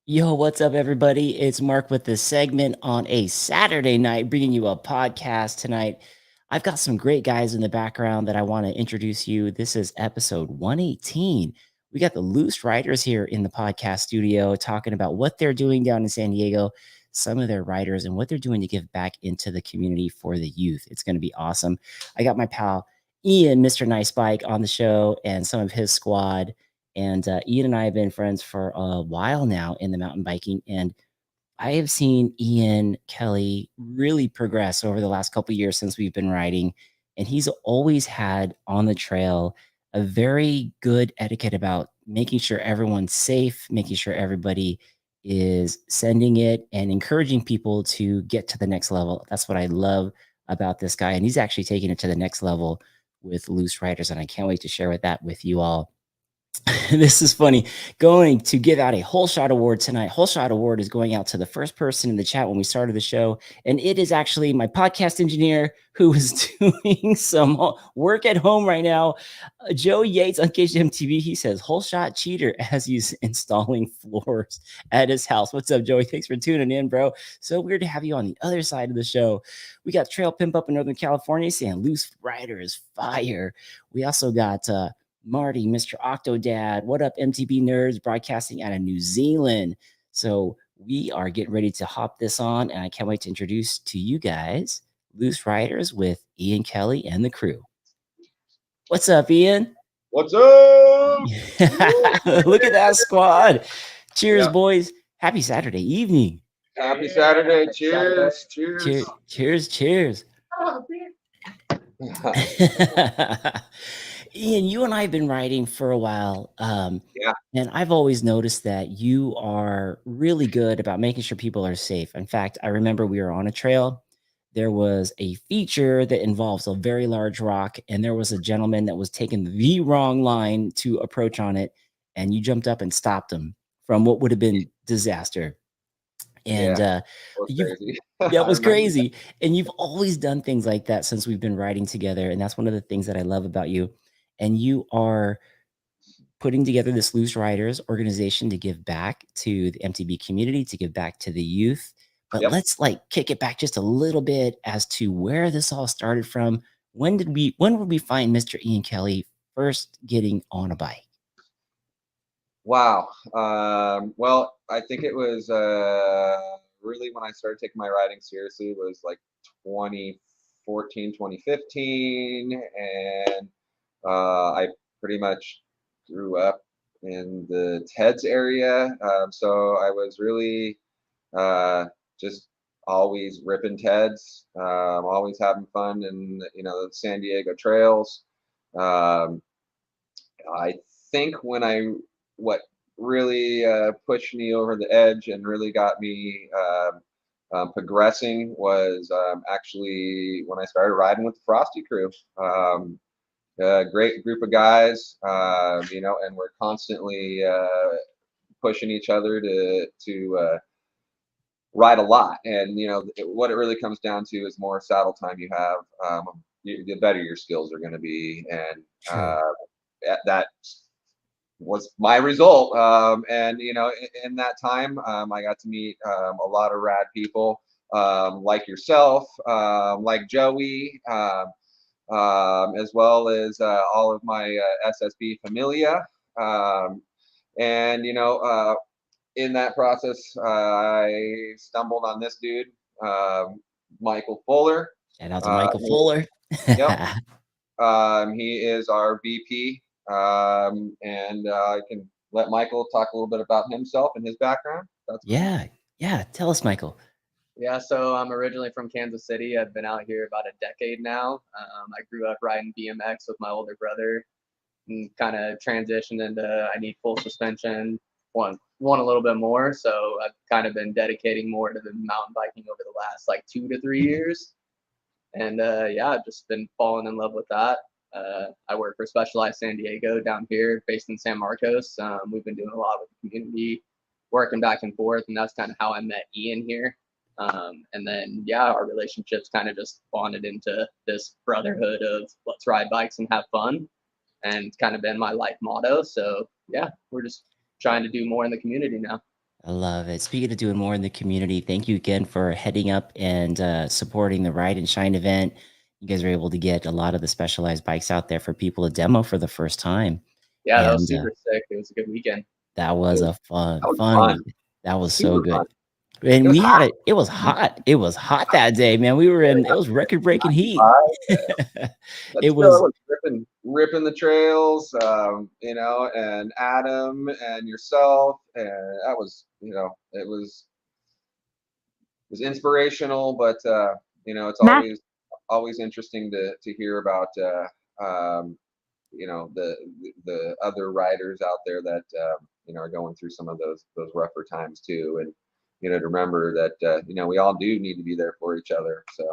Yo, what's up, everybody? It's Mark with this segment on a Saturday night, bringing you a podcast tonight. I've got some great guys in the background that I want to introduce you. This is episode 118. We got the Loose Riders here in the podcast studio talking about what they're doing down in San Diego, some of their riders, and what they're doing to give back into the community for the youth. It's going to be awesome. I got my pal Ian, Mr. Nice Bike, on the show and some of his squad. And Ian and I have been friends for a while now in the mountain biking. And I have seen Ian Kelly really progress over the last couple years since we've been riding. And he's always had on the trail a very good etiquette about making sure everyone's safe, making sure everybody is sending it and encouraging people to get to the next level. That's what I love about this guy. And he's actually taking it to the next level with Loose Riders. And I can't wait to share that with you all. This is funny. Going to give out a Whole Shot Award tonight. Whole Shot Award is going out to the first person in the chat when we started the show. And it is actually my podcast engineer who is doing some work at home right now. Joe Yates on KGMTV. He says, Whole Shot Cheater as he's installing floors at his house. What's up, Joey? Thanks for tuning in, bro. So weird to have you on the other side of the show. We got Trail Pimp up in Northern California saying Loose Rider is fire. We also got Marty, Mr. Octodad. What up, MTB nerds, broadcasting out of New Zealand. So we are getting ready to hop this on, and I can't wait to introduce to you guys Loose Riders with Ian Kelly and the crew. What's up, Ian? What's up? Look at that squad. Cheers, boys. Happy Saturday evening. Happy Saturday. Cheers. Cheers. Cheers. Cheers. Ian, you and I have been riding for a while. Yeah. And I've always noticed that you are really good about making sure people are safe. In fact, I remember we were on a trail. There was a feature that involves a very large rock, and there was a gentleman that was taking the wrong line to approach on it, and you jumped up and stopped him from what would have been disaster. And That was you've crazy. that I was remember crazy. And you've always done things like that since we've been riding together. And that's one of the things that I love about you. And you are putting together this Loose Riders organization to give back to the MTB community, to give back to the youth. But Yep. let's kick it back just a little bit as to where this all started from. When would we find Mr. Ian Kelly first getting on a bike? Wow. Well, I think it was really when I started taking my riding seriously was like 2014, 2015. And I pretty much grew up in the TEDS area. So I was really just always ripping Teds, always having fun in the San Diego trails. Um, I think what really pushed me over the edge and really got me progressing was actually when I started riding with the Frosty crew. A great group of guys, and we're constantly pushing each other to ride a lot. And what it really comes down to is more saddle time you have, the better your skills are going to be. And True. that was my result. And in that time, I got to meet a lot of rad people, like yourself, like Joey, as well as all of my SSB familia. And in that process, I stumbled on this dude, Michael Fuller. Shout out to Michael Fuller. Yep. He is our VP, and I can let Michael talk a little bit about himself and his background. That's Yeah. Yeah. Tell us, Michael. Yeah, so I'm originally from Kansas City. I've been out here about a decade now. I grew up riding BMX with my older brother and kind of transitioned into I need full suspension, want a little bit more. So I've kind of been dedicating more to the mountain biking over the last like 2 to 3 years. And yeah, I've just been falling in love with that. I work for Specialized San Diego down here, based in San Marcos. We've been doing a lot with the community, working back and forth, and that's kind of how I met Ian here. And then, yeah, our relationships kind of just bonded into this brotherhood of let's ride bikes and have fun. And it's kind of been my life motto. So, yeah, we're just trying to do more in the community now. I love it. Speaking of doing more in the community, thank you again for heading up and supporting the Ride and Shine event. You guys were able to get a lot of the specialized bikes out there for people to demo for the first time. Yeah, that was And super sick. It was a good weekend. that It was was, a fun, that was fun fun. week. That was so Super fun. good. It And was we hot. had it was hot. It was hot that day, man. We were in it was record-breaking heat. 95. But It still, it was was ripping the trails, and Adam and yourself, and that was, it was inspirational, but it's always interesting to hear about, the other riders out there that are going through some of those rougher times too, and to remember that we all do need to be there for each other. So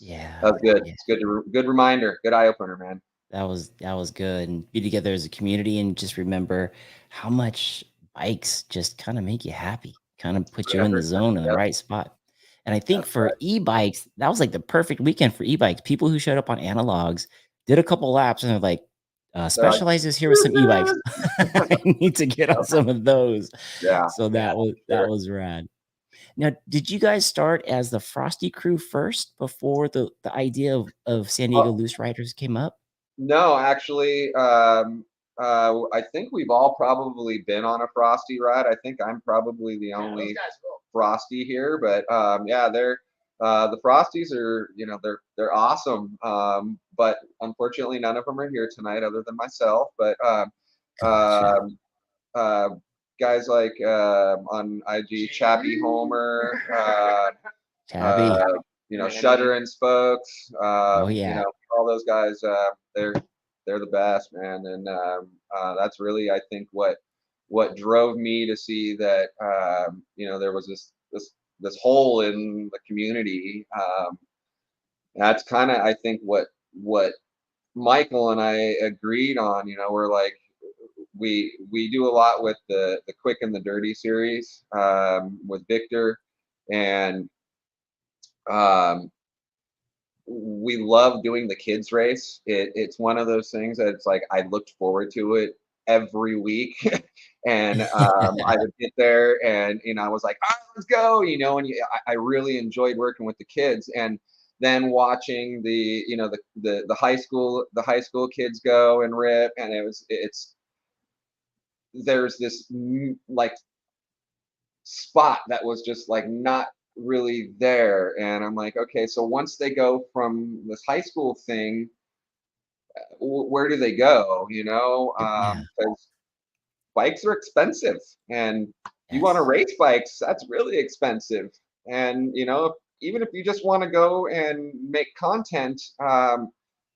yeah, that's good. yeah. It's good reminder, good eye opener, man. That was good, and be together as a community and just remember how much bikes just kinda make you happy, kinda put you in the 100%. zone in the Yep, right spot. And I think that's for right. e-bikes, that was, like, the perfect weekend for e-bikes. People who showed up on analogs, did a couple laps, and they're like, They're like, "Specialized is here with some e-bikes. "Woo-hoo!" I need to get on Yep. some of those." Yeah, So yeah, that sure. was rad. Now, did you guys start as the Frosty crew first before the idea of San Diego Oh, Loose Riders came up? no, actually, I think we've all probably been on a Frosty ride. I think I'm probably the only Frosty here, but yeah, the Frosties are, they're awesome. But unfortunately, none of them are here tonight, other than myself. But Gotcha. um, uh, guys like on IG, Chappie Homer, Tabby. uh, Shutter and Spokes, Oh, yeah. all those guys. They're the best, man, and that's really, I think, what drove me to see that there was this hole in the community. That's kind of, I think, what Michael and I agreed on. We're like, we do a lot with the Quick and the Dirty series, with Victor, and um, we love doing the kids race. It's one of those things that it's like I looked forward to it every week, and I would get there, and I was like, "All right, let's go," and I really enjoyed working with the kids, and then watching the high school kids go and rip, and there's this like spot that was just like not really there, and I'm like, okay, so once they go from this high school thing, where do they go? Yeah. Because bikes are expensive, and you want to Yes. race bikes, that's really expensive. And even if you just want to go and make content,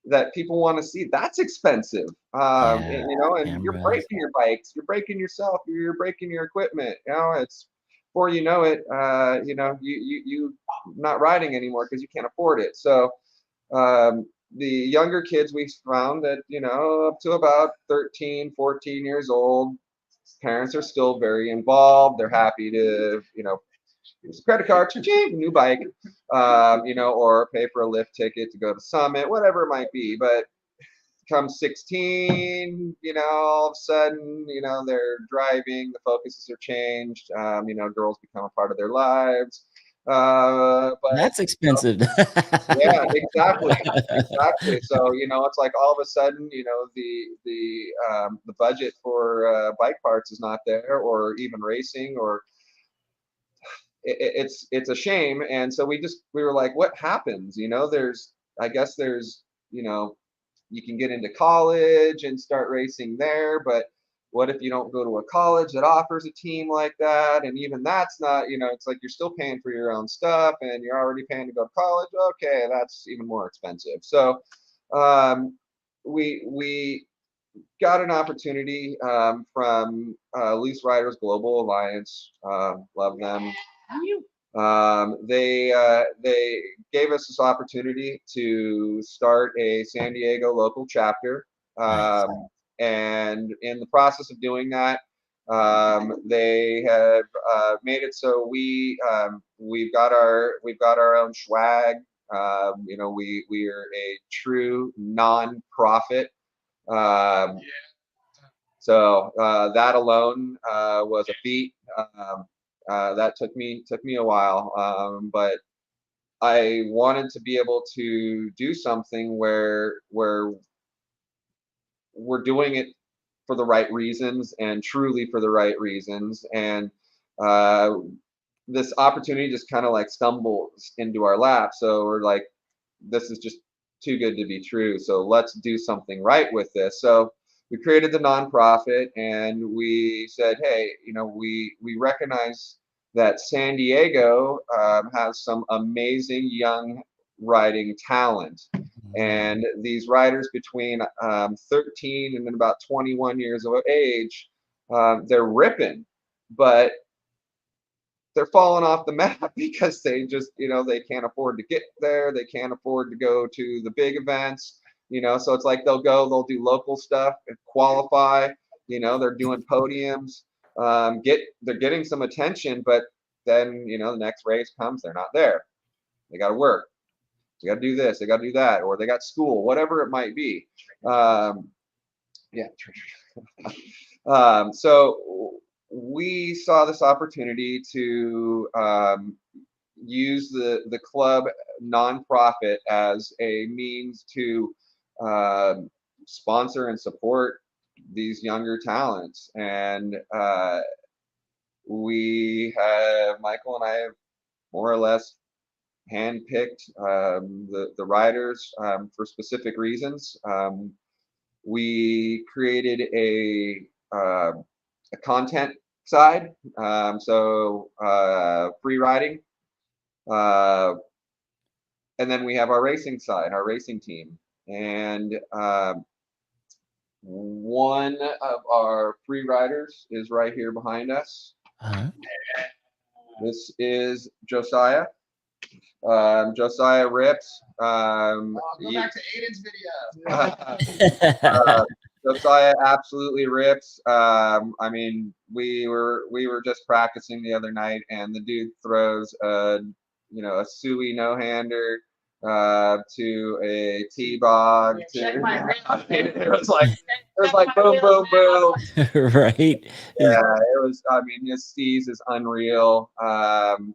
that people want to see, that's expensive. Yeah. And you're Cameras. breaking your bikes, you're breaking yourself, you're breaking your equipment. It's before you know it, you not riding anymore because you can't afford it. So the younger kids, we found that up to about 13, 14 years old, parents are still very involved. They're happy to use a credit card, cha-ching, new bike, or pay for a lift ticket to go to Summit, whatever it might be. But come 16, all of a sudden, they're driving, the focuses are changed, girls become a part of their lives. But That's expensive. yeah, exactly, exactly. So it's like all of a sudden, the budget for bike parts is not there, or even racing, or it's a shame. And so we were like, what happens? There's, I guess there's, you can get into college and start racing there, but what if you don't go to a college that offers a team like that? And even that's not, it's like you're still paying for your own stuff, and you're already paying to go to college. Okay, that's even more expensive. So um, we got an opportunity from Loose Riders Global Alliance. Love them. They gave us this opportunity to start a San Diego local chapter, Nice. and in the process of doing that, they have made it so we've got our own swag. We are a true non-profit. Um, so that alone was a feat. That took me a while, but I wanted to be able to do something where we're doing it for the right reasons and truly for the right reasons. And uh, this opportunity just kind of like stumbles into our lap. So we're like, this is just too good to be true. So let's do something right with this. So we created the nonprofit and we said, hey, we recognize that San Diego has some amazing young riding talent. And these riders between 13 and then about 21 years of age, they're ripping, but they're falling off the map because they just, they can't afford to get there. They can't afford to go to the big events, so it's like they'll do local stuff and qualify, they're doing podiums, they're getting some attention, but then, the next race comes, they're not there. They got to work. They got to do this, they got to do that, or they got school, whatever it might be. So we saw this opportunity to use the club nonprofit as a means to sponsor and support these younger talents. And Michael and I have more or less handpicked the riders for specific reasons. We created a content side, so free riding, and then we have our racing side, our racing team, and one of our free riders is right here behind us. This is Josiah. Josiah rips. Go back to Aiden's video. Josiah absolutely rips. I mean, we were just practicing the other night, and the dude throws a Suey no-hander to a T-bog. It was like boom, boom, boom. Right. Yeah, it was. I mean, his steez is unreal.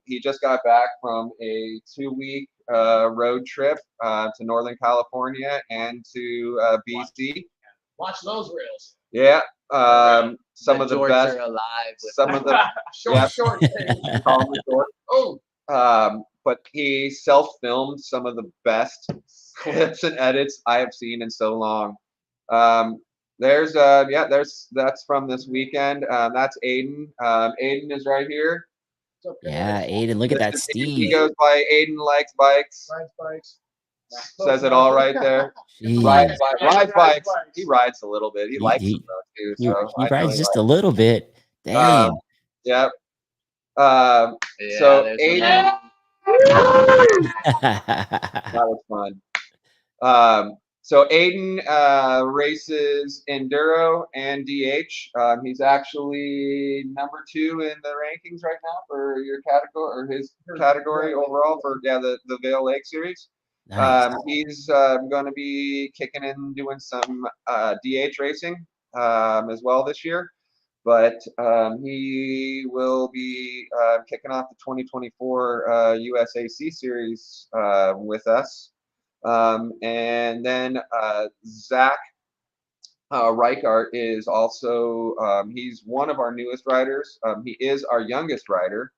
He just got back from a 2-week road trip to Northern California and to BC. Watch those reels. Yeah, some of the Jorts best. are alive. Some of the Short. call them short. Oh, but he self-filmed some of the best clips and edits I have seen in so long. That's from this weekend. That's Aiden. Aiden is right here. Yeah, Aiden, look at that He Steve. goes by Aiden Likes Bikes. rides bikes. Says it all right there. Jeez. Rides bikes. He rides a little bit. He likes them though too. He, So he I know rides just likes a little bit. Damn. Yep. Yeah, So there's Aiden, that was fun. So Aiden races enduro and DH. He's actually number 2 in the rankings right now for your category, or his category overall for the Vail Lake Series. Nice. He's going to be kicking in doing some DH racing as well this year. But he will be kicking off the 2024 USAC series with us. And then Zach Reichart is also, he's one of our newest riders. He is our youngest rider.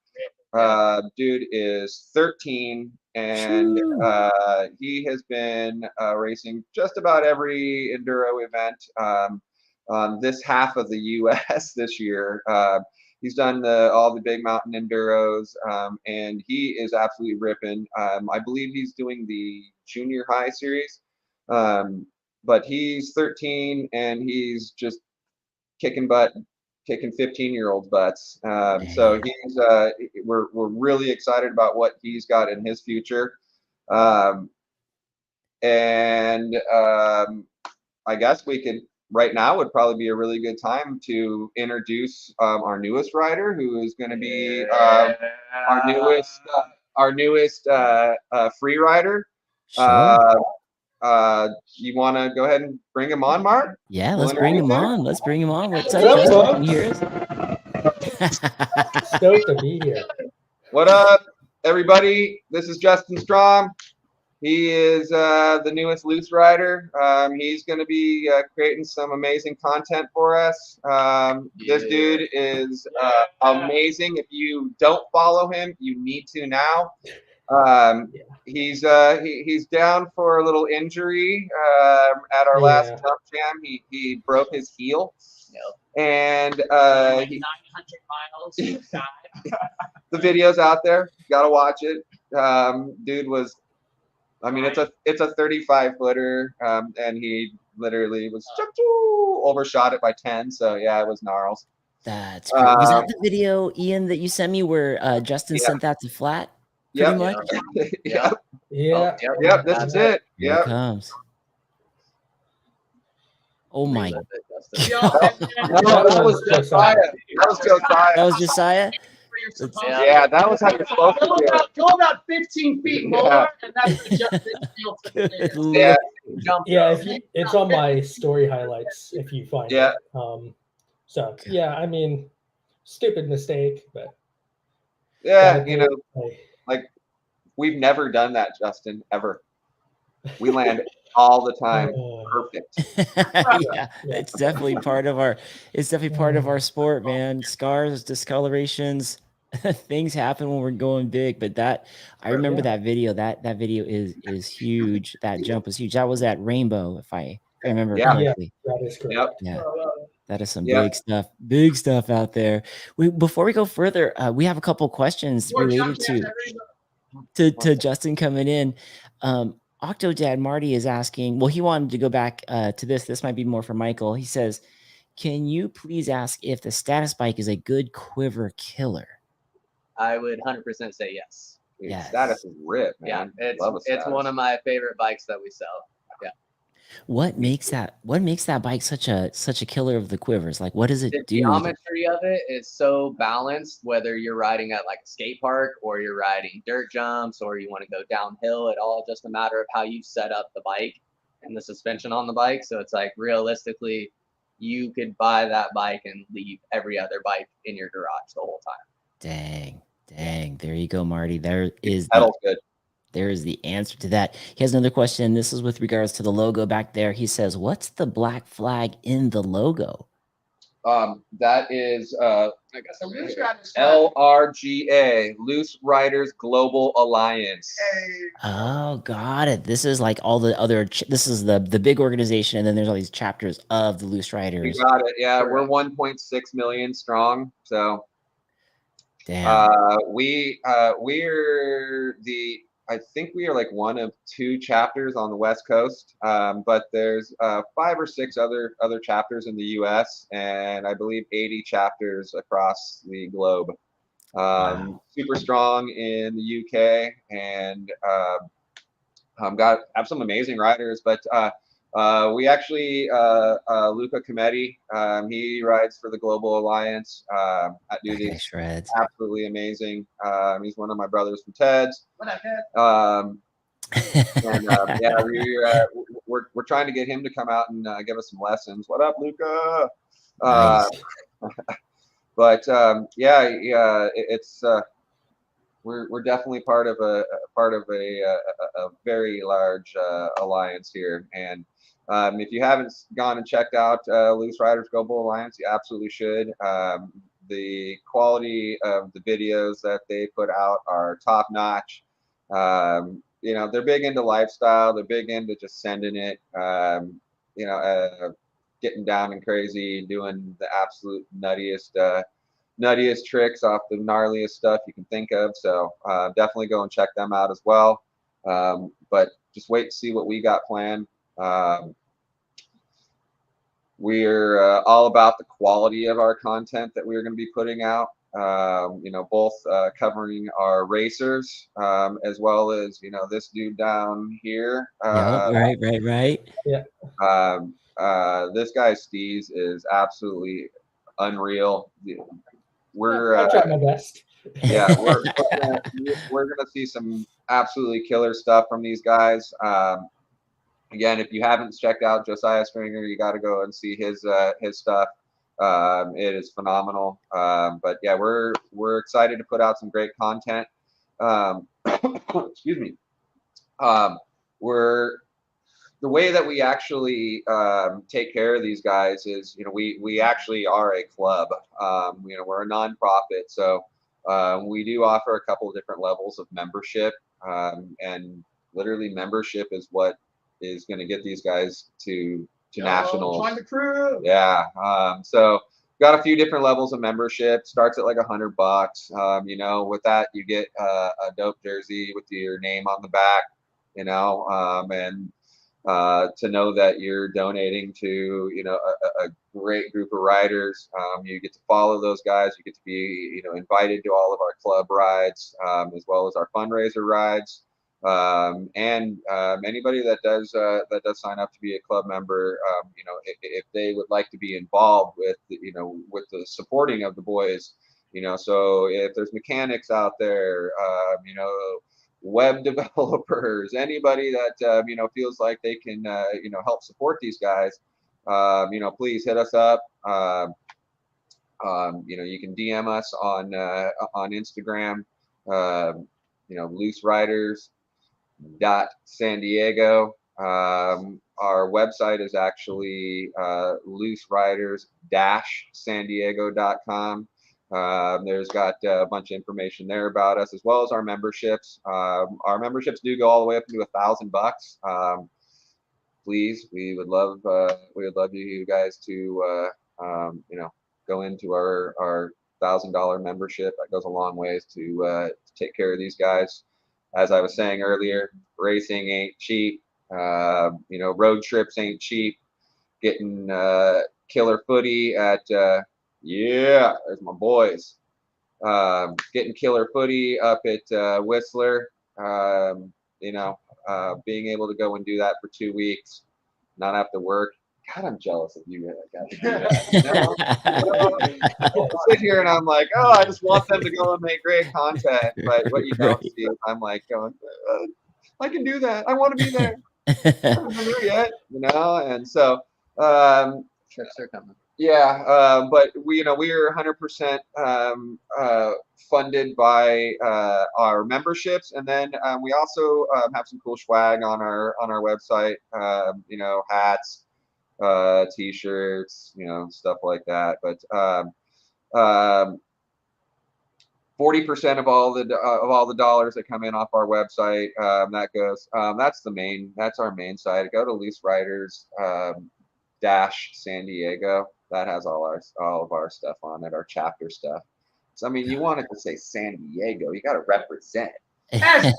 Dude is 13, and he has been racing just about every enduro event this half of the U.S. this year. He's done all the big mountain enduros, and he is absolutely ripping. I believe he's doing the junior high series, but he's 13 and he's just kicking butt, kicking 15-year-olds butts. So he's we're really excited about what he's got in his future, and I guess we could. Right now would probably be a really good time to introduce our newest rider, who is going to be our newest free rider. Sure. You want to go ahead and bring him on, Mark? Yeah, We'll let's bring him introduce on. Let's bring him on. What's up, What's up, Justin? folks? Can you hear us? Stoked to be here. What up, everybody? This is Justin Strom. He is the newest loose rider. He's going to be creating some amazing content for us. This dude is amazing. If you don't follow him, you need to now. He's down for a little injury at our last Yeah. jump jam. He broke his heel. Yep. And Like he, 900 miles inside. the video's out there. Gotta watch it. Dude was, I mean, it's a 35 footer, and he literally was overshot it by 10. So yeah, it was gnarls. That's great. Was that the video, Ian, that you sent me where Justin Yeah. sent that to flat? Pretty Yep. much. Yep. Yeah. Oh, Yep. This is it. Here Yep. it comes. Oh my! Relive it, Justin. Yo, No, that was Josiah. That was Josiah. That was Josiah. Yeah, that was how you're supposed to do it. Go about 15 feet more, Yeah. and that's the Justin Fields. Good lord. Yeah. Jump Yeah, rope. it's on my story highlights if you find Yeah. it. So yeah, I mean, stupid mistake, but Yeah, gotta you do know, it. like we've never done that, Justin, ever. We land all the time. Perfect. Yeah, it's definitely part of our. It's definitely part of our sport, man. Scars, discolorations, things happen when we're going big. But that, I remember Yeah. that video. That video is huge. That jump was huge. That was at Rainbow, if I remember Yeah. correctly. That is correct. Yep. Yeah. That is some Yeah. big stuff out there. Before we go further, we have a couple questions related to Justin coming in. Octodad Marty is asking, well, he wanted to go back to this. This might be more for Michael. He says, can you please ask if the status bike is a good quiver killer? I would 100% say yes. Dude, Yes. Status is rip, man. Yeah, Love a it's Status. one of my favorite bikes that we sell. What makes that bike such a killer of the quivers? Like, what does it The do? geometry of it is so balanced, whether you're riding at like a skate park or you're riding dirt jumps or you want to go downhill, it all just a matter of how you set up the bike and the suspension on the bike. So it's like realistically, you could buy that bike and leave every other bike in your garage the whole time. Dang. There you go, Marty. There is Pedal's good. there is the answer to that. He has another question. This is with regards to the logo back there. He says, what's the black flag in the logo? That is I guess the loose riders. LRGA, Loose Riders Global Alliance. Oh, got it. This is like all the other. This is the big organization, and then there's all these chapters of the Loose You Riders. got it. Yeah, we're 1.6 million strong. So Damn. we're I think we are like one of 2 chapters on the West Coast, but there's 5 or 6 other chapters in the U.S. and I believe 80 chapters across the globe. Wow. Super strong in the UK and have some amazing riders, but we actually Luca Cometti, he rides for the Global Alliance. That dude Okay, is shreds. absolutely amazing. He's one of my brothers from Ted's. What I had. And yeah, we're trying to get him to come out and give us some lessons. What up, Luca? Nice. But yeah, it's we're definitely part of a very large alliance here. And if you haven't gone and checked out Loose Riders Global Alliance, you absolutely should. The quality of the videos that they put out are top notch. You know, they're big into lifestyle. They're big into just sending it. You know, getting down and crazy, doing the absolute nuttiest tricks off the gnarliest stuff you can think of. So definitely go and check them out as well. But just wait to see what we got planned. We're all about the quality of our content that we're going to be putting out. You know, both covering our racers as well as, you know, this dude down here. Yep, right. This guy Steez is absolutely unreal. We're I tried my best. yeah, we're gonna see some absolutely killer stuff from these guys. Again, if you haven't checked out Josiah Stringer, you got to go and see his stuff. It is phenomenal. But yeah, we're excited to put out some great content. Excuse me. We're the way that we actually take care of these guys is, we actually are a club. We're a nonprofit, so we do offer a couple of different levels of membership, and literally membership is what is going to get these guys to nationals. Join the crew. Yeah. So got a few different levels of membership. Starts at like $100. With that you get a dope jersey with your name on the back. And to know that you're donating to a great group of riders. You get to follow those guys. You get to be invited to all of our club rides, as well as our fundraiser rides. And anybody that does sign up to be a club member, if they would like to be involved with the supporting of the boys, so if there's mechanics out there, web developers, anybody that feels like they can help support these guys, please hit us up. You can DM us on Instagram, Loose Riders San Diego. Our website is actually looseriders-sandiego.com. There's got a bunch of information there about us, as well as our memberships. Our memberships do go all the way up to $1,000. Please, we would love you guys to go into our $1,000 membership. That goes a long ways to take care of these guys. As I was saying earlier, racing ain't cheap. Road trips ain't cheap. Getting killer footy at there's my boys. Getting killer footy up at Whistler. Being able to go and do that for 2 weeks, not have to work. God, I'm jealous of you guys. I sit here and I'm like, oh, I just want them to go and make great content. But what you don't see is I'm like going, I can do that. I want to be there. I haven't been there yet, and so Trips are coming. yeah, but we are 100% funded by our memberships, and then we also have some cool swag on our website. Hats, t-shirts, stuff like that. But 40% of all the dollars that come in off our website, that goes. That's our main site. Go to Loose Riders San Diego. That has all of our stuff on it, our chapter stuff. So you want it to say San Diego, you got to represent. Right.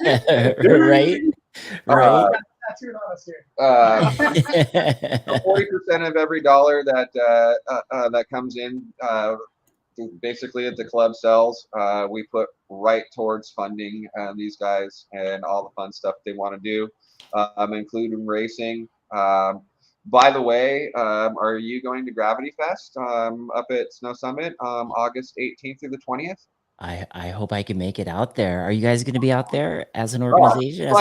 Tattooed on us here. 40% of every dollar that comes in, basically at the club sells, we put right towards funding these guys and all the fun stuff they want to do, including racing. By the way, are you going to Gravity Fest up at Snow Summit August 18th through the 20th? I hope I can make it out there. Are you guys going to be out there as an organization,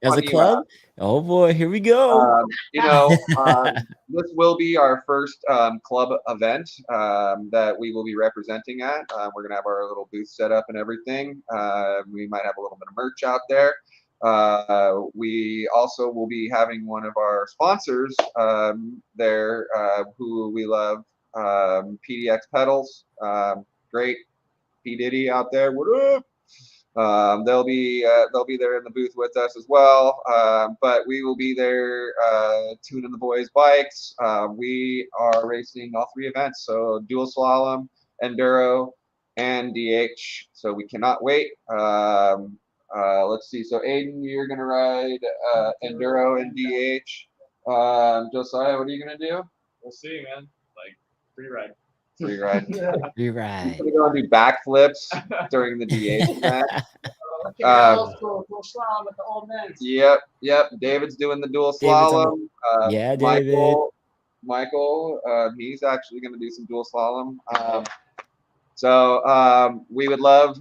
as a club? Oh boy, here we go. This will be our first club event that we will be representing at. We're going to have our little booth set up and everything. We might have a little bit of merch out there. We also will be having one of our sponsors there, who we love, PDX Pedals. Great P Diddy out there. What up? They'll be there in the booth with us as well. But we will be there tuning the boys' bikes. We are racing all 3 events, so dual slalom, enduro, and DH. So we cannot wait. Let's see. So Aiden, you're gonna ride enduro and DH. Josiah, what are you gonna do? We'll see, man. Like free ride. Free ride. Free ride. We're gonna do backflips during the DH event. Go slalom with the old men. Yep. David's doing the dual slalom. Yeah, David. Michael, he's actually gonna do some dual slalom. So we would love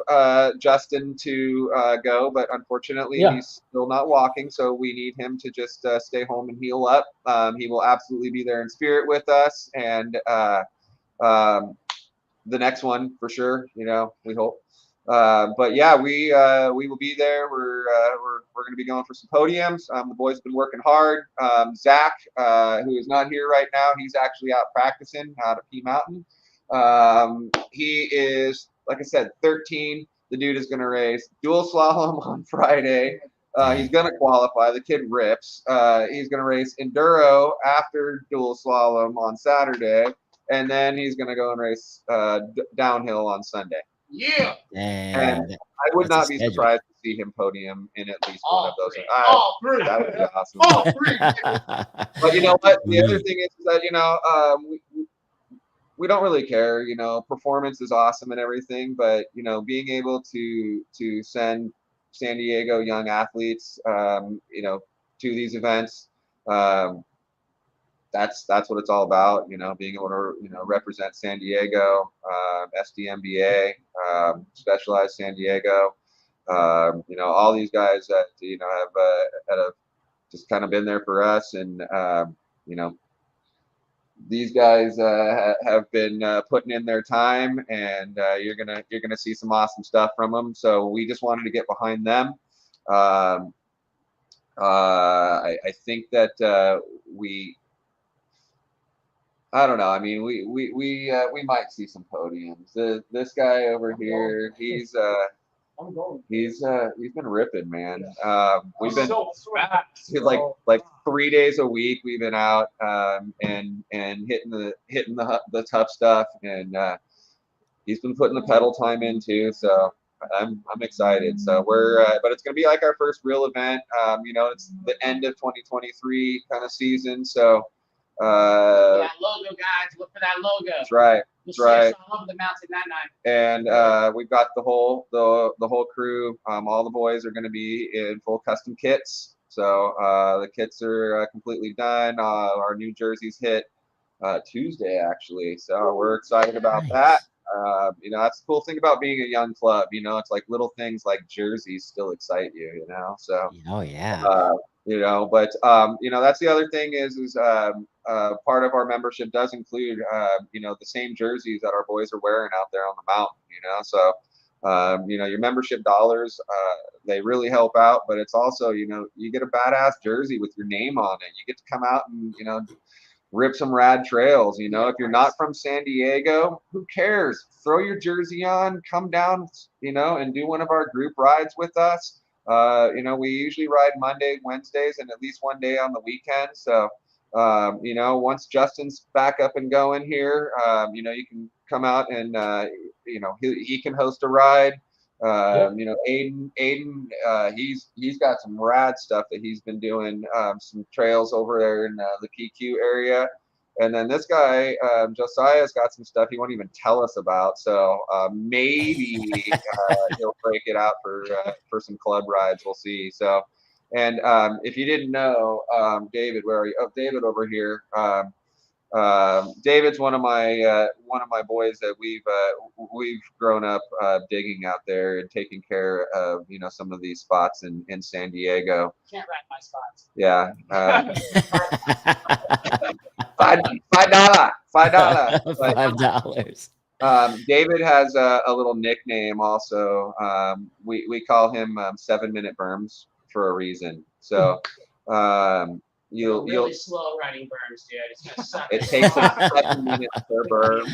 Justin to go, but unfortunately he's still not walking, so we need him to just stay home and heal up. He will absolutely be there in spirit with us, and the next one for sure. We hope. But yeah, we will be there. We're going to be going for some podiums. The boys have been working hard. Zach, who is not here right now, he's actually out practicing out at P Mountain. He is, like I said, 13. The dude is going to race dual slalom on Friday. He's going to qualify. The kid rips. He's going to race enduro after dual slalom on Saturday, and then he's going to go and race downhill on Sunday. Yeah. And I would not be surprised to see him podium in at least one of those. All three. That would be awesome. All three. But you know what? The other thing is that we don't really care. Performance is awesome and everything, but being able to send San Diego young athletes, to these events, that's what it's all about. Being able to represent San Diego, SDMBA, Specialized San Diego. All these guys that have just kind of been there for us, and these guys have been putting in their time, and you're gonna see some awesome stuff from them. So we just wanted to get behind them. I think that I don't know. I mean, we might see some podiums. This guy over here, he's been ripping, man. We've been like 3 days a week. We've been out and hitting the tough stuff, and he's been putting the pedal time in too. So I'm excited. So but it's gonna be like our first real event. It's the end of 2023 kind of season. So. That logo, guys. Look for that logo. That's right. You'll That's right. all over the mountain that night. And we've got the whole crew. All the boys are going to be in full custom kits. So the kits are completely done. Our new jerseys hit Tuesday, actually. So we're excited about that. That's the cool thing about being a young club. It's like little things like jerseys still excite you. So. Oh yeah. But that's the other thing is part of our membership does include the same jerseys that our boys are wearing out there on the mountain. So your membership dollars they really help out, but it's also you get a badass jersey with your name on it. You get to come out and rip some rad trails. If you're not from San Diego, who cares? Throw your jersey on, come down, and do one of our group rides with us. We usually ride Monday, Wednesdays, and at least one day on the weekend. So, once Justin's back up and going here, you can come out and, he can host a ride. Aiden, he's got some rad stuff that he's been doing, some trails over there in the PQ area. And then this guy, Josiah's got some stuff he won't even tell us about. So maybe he'll break it out for some club rides. We'll see. So, and if you didn't know, David, where are you? Oh, David over here. David's one of my boys that we've grown up digging out there and taking care of some of these spots in San Diego. Can't ride my spots. Yeah. $5. $5. David has a little nickname also. We call him 7-minute berms for a reason. So you'll really slow riding berms, dude. It's gonna suck. It takes 7 minutes per berm.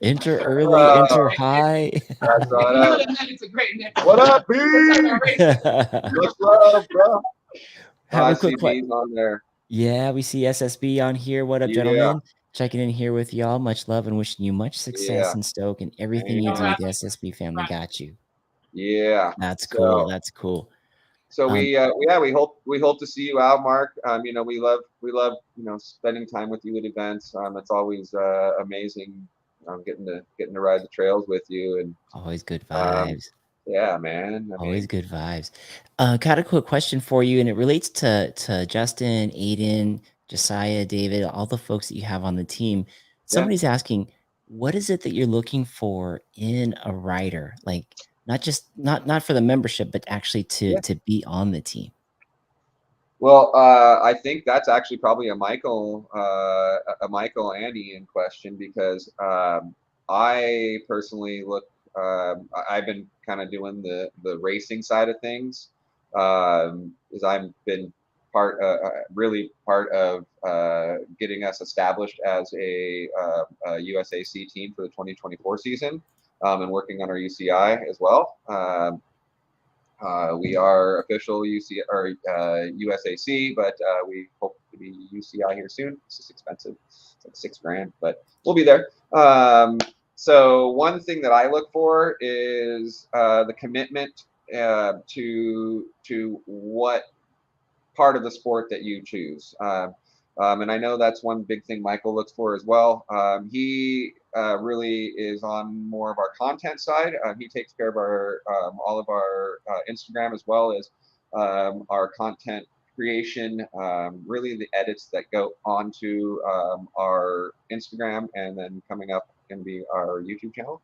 Enter early, enter high. That's right. It's a great nickname. What up, B? Much love, bro. Have a quick question on there. Yeah, we see SSB on here. What up, gentlemen? Checking in here with y'all. Much love and wishing you much success in Stoke and everything you do with the SSB family. Got you. Yeah. That's cool. That's cool. So we hope to see you out, Mark. We love spending time with you at events. It's always amazing getting to ride the trails with you, and always good vibes. Yeah, man. Always good vibes. Got a quick question for you, and it relates to Justin, Aiden, Josiah, David, all the folks that you have on the team. Somebody's asking, what is it that you're looking for in a rider? Like not for the membership, but actually to be on the team. Well, I think that's actually probably a Michael and Ian question because I personally look. I've been kind of doing the racing side of things, as I've been really part of getting us established as a USAC team for the 2024 season, and working on our UCI as well. We are official USAC, but we hope to be UCI here soon. It's just expensive. It's like $6,000, but we'll be there. So one thing that I look for is the commitment to what part of the sport that you choose. And I know that's one big thing Michael looks for as well. He really is on more of our content side. He takes care of our all of our Instagram as well as our content creation, really the edits that go onto our Instagram and then coming up can be our YouTube channel.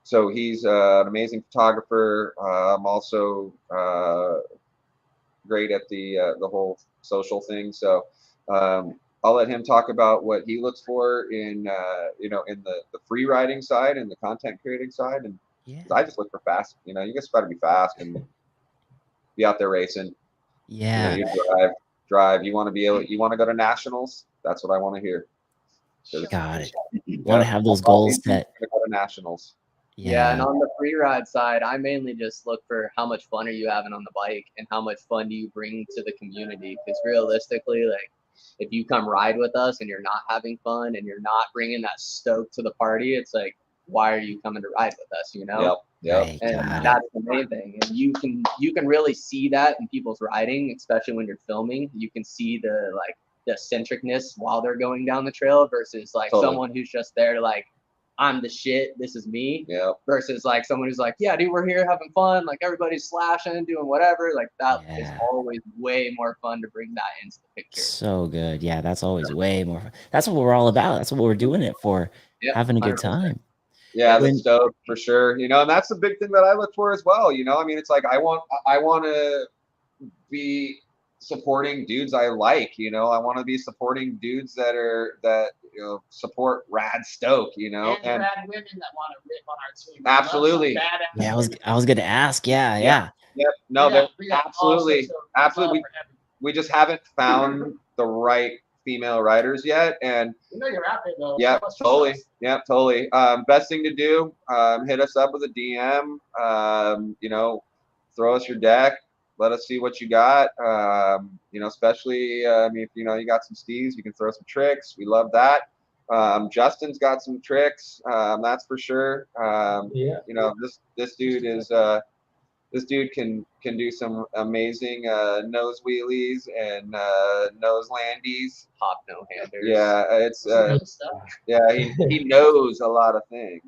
So he's an amazing photographer. I'm also great at the whole social thing. So I'll let him talk about what he looks for in in the free riding side and the content creating side. And Yeah. I just look for fast. You just got to be fast and be out there racing. Yeah. You drive. You want to be able. You want to go to nationals. That's what I want to hear. Got it. Want to have those goals that. Go to nationals. Yeah, and on the free ride side, I mainly just look for how much fun are you having on the bike and how much fun do you bring to the community. Because realistically, like if you come ride with us and you're not having fun and you're not bringing that stoke to the party, it's like, why are you coming to ride with us? Yep. Right, And got it. that's the main thing. And you can really see that in people's riding, especially when you're filming. You can see the eccentricness while they're going down the trail versus like Totally. someone who's just there to like, I'm the shit, this is me. Yep. Versus like someone who's like, yeah, dude, we're here having fun, like everybody's slashing, doing whatever. Like that is Yeah. always way more fun to bring that into the picture. So good. Yeah, that's always way more fun. That's what we're all about. That's what we're doing it for. Yep, Having a good 100%. time. Yeah, the When- stoke for sure. And that's the big thing that I look for as well. I mean, it's like I want to be supporting dudes I like. I want to be supporting dudes that support rad stoke. And rad women that want to rip on our team. Absolutely. Yeah, I was gonna ask. Yeah. Yep. No, We got absolutely, all sorts of absolutely. love for everyone. We just haven't found the right female riders yet, and You're out there though. yeah, Tell us totally. yourself. Yeah, totally. Best thing to do, hit us up with a DM. Throw us your deck. Let us see what you got. Especially, I mean, if you got some steves, you can throw some tricks. We love that. Justin's got some tricks. That's for sure. Yeah. This dude is this dude can do some amazing nose wheelies and nose landies. Hop no handers. Yeah, it's Some good stuff. yeah, he knows a lot of things.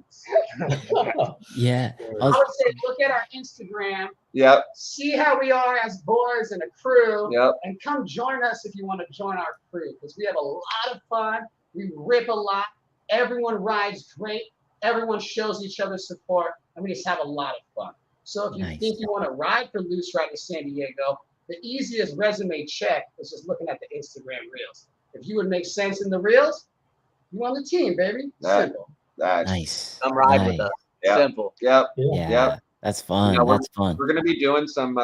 Yeah. I would say look at our Instagram, Yep, see how we are as boys and a crew, yep, and come join us if you want to join our crew because we have a lot of fun. We rip a lot. Everyone rides great. Everyone shows each other support, and we just have a lot of fun. So if you Nice. think you want to ride for Loose Rider San Diego, the easiest resume check is just looking at the Instagram reels. If you would make sense in the reels, you on the team, baby. That- Simple. that's Nice. Come ride Nice. with us. Yep. Simple. yep. Yeah. Yep. That's fun. we're- That's fun. We're gonna be doing some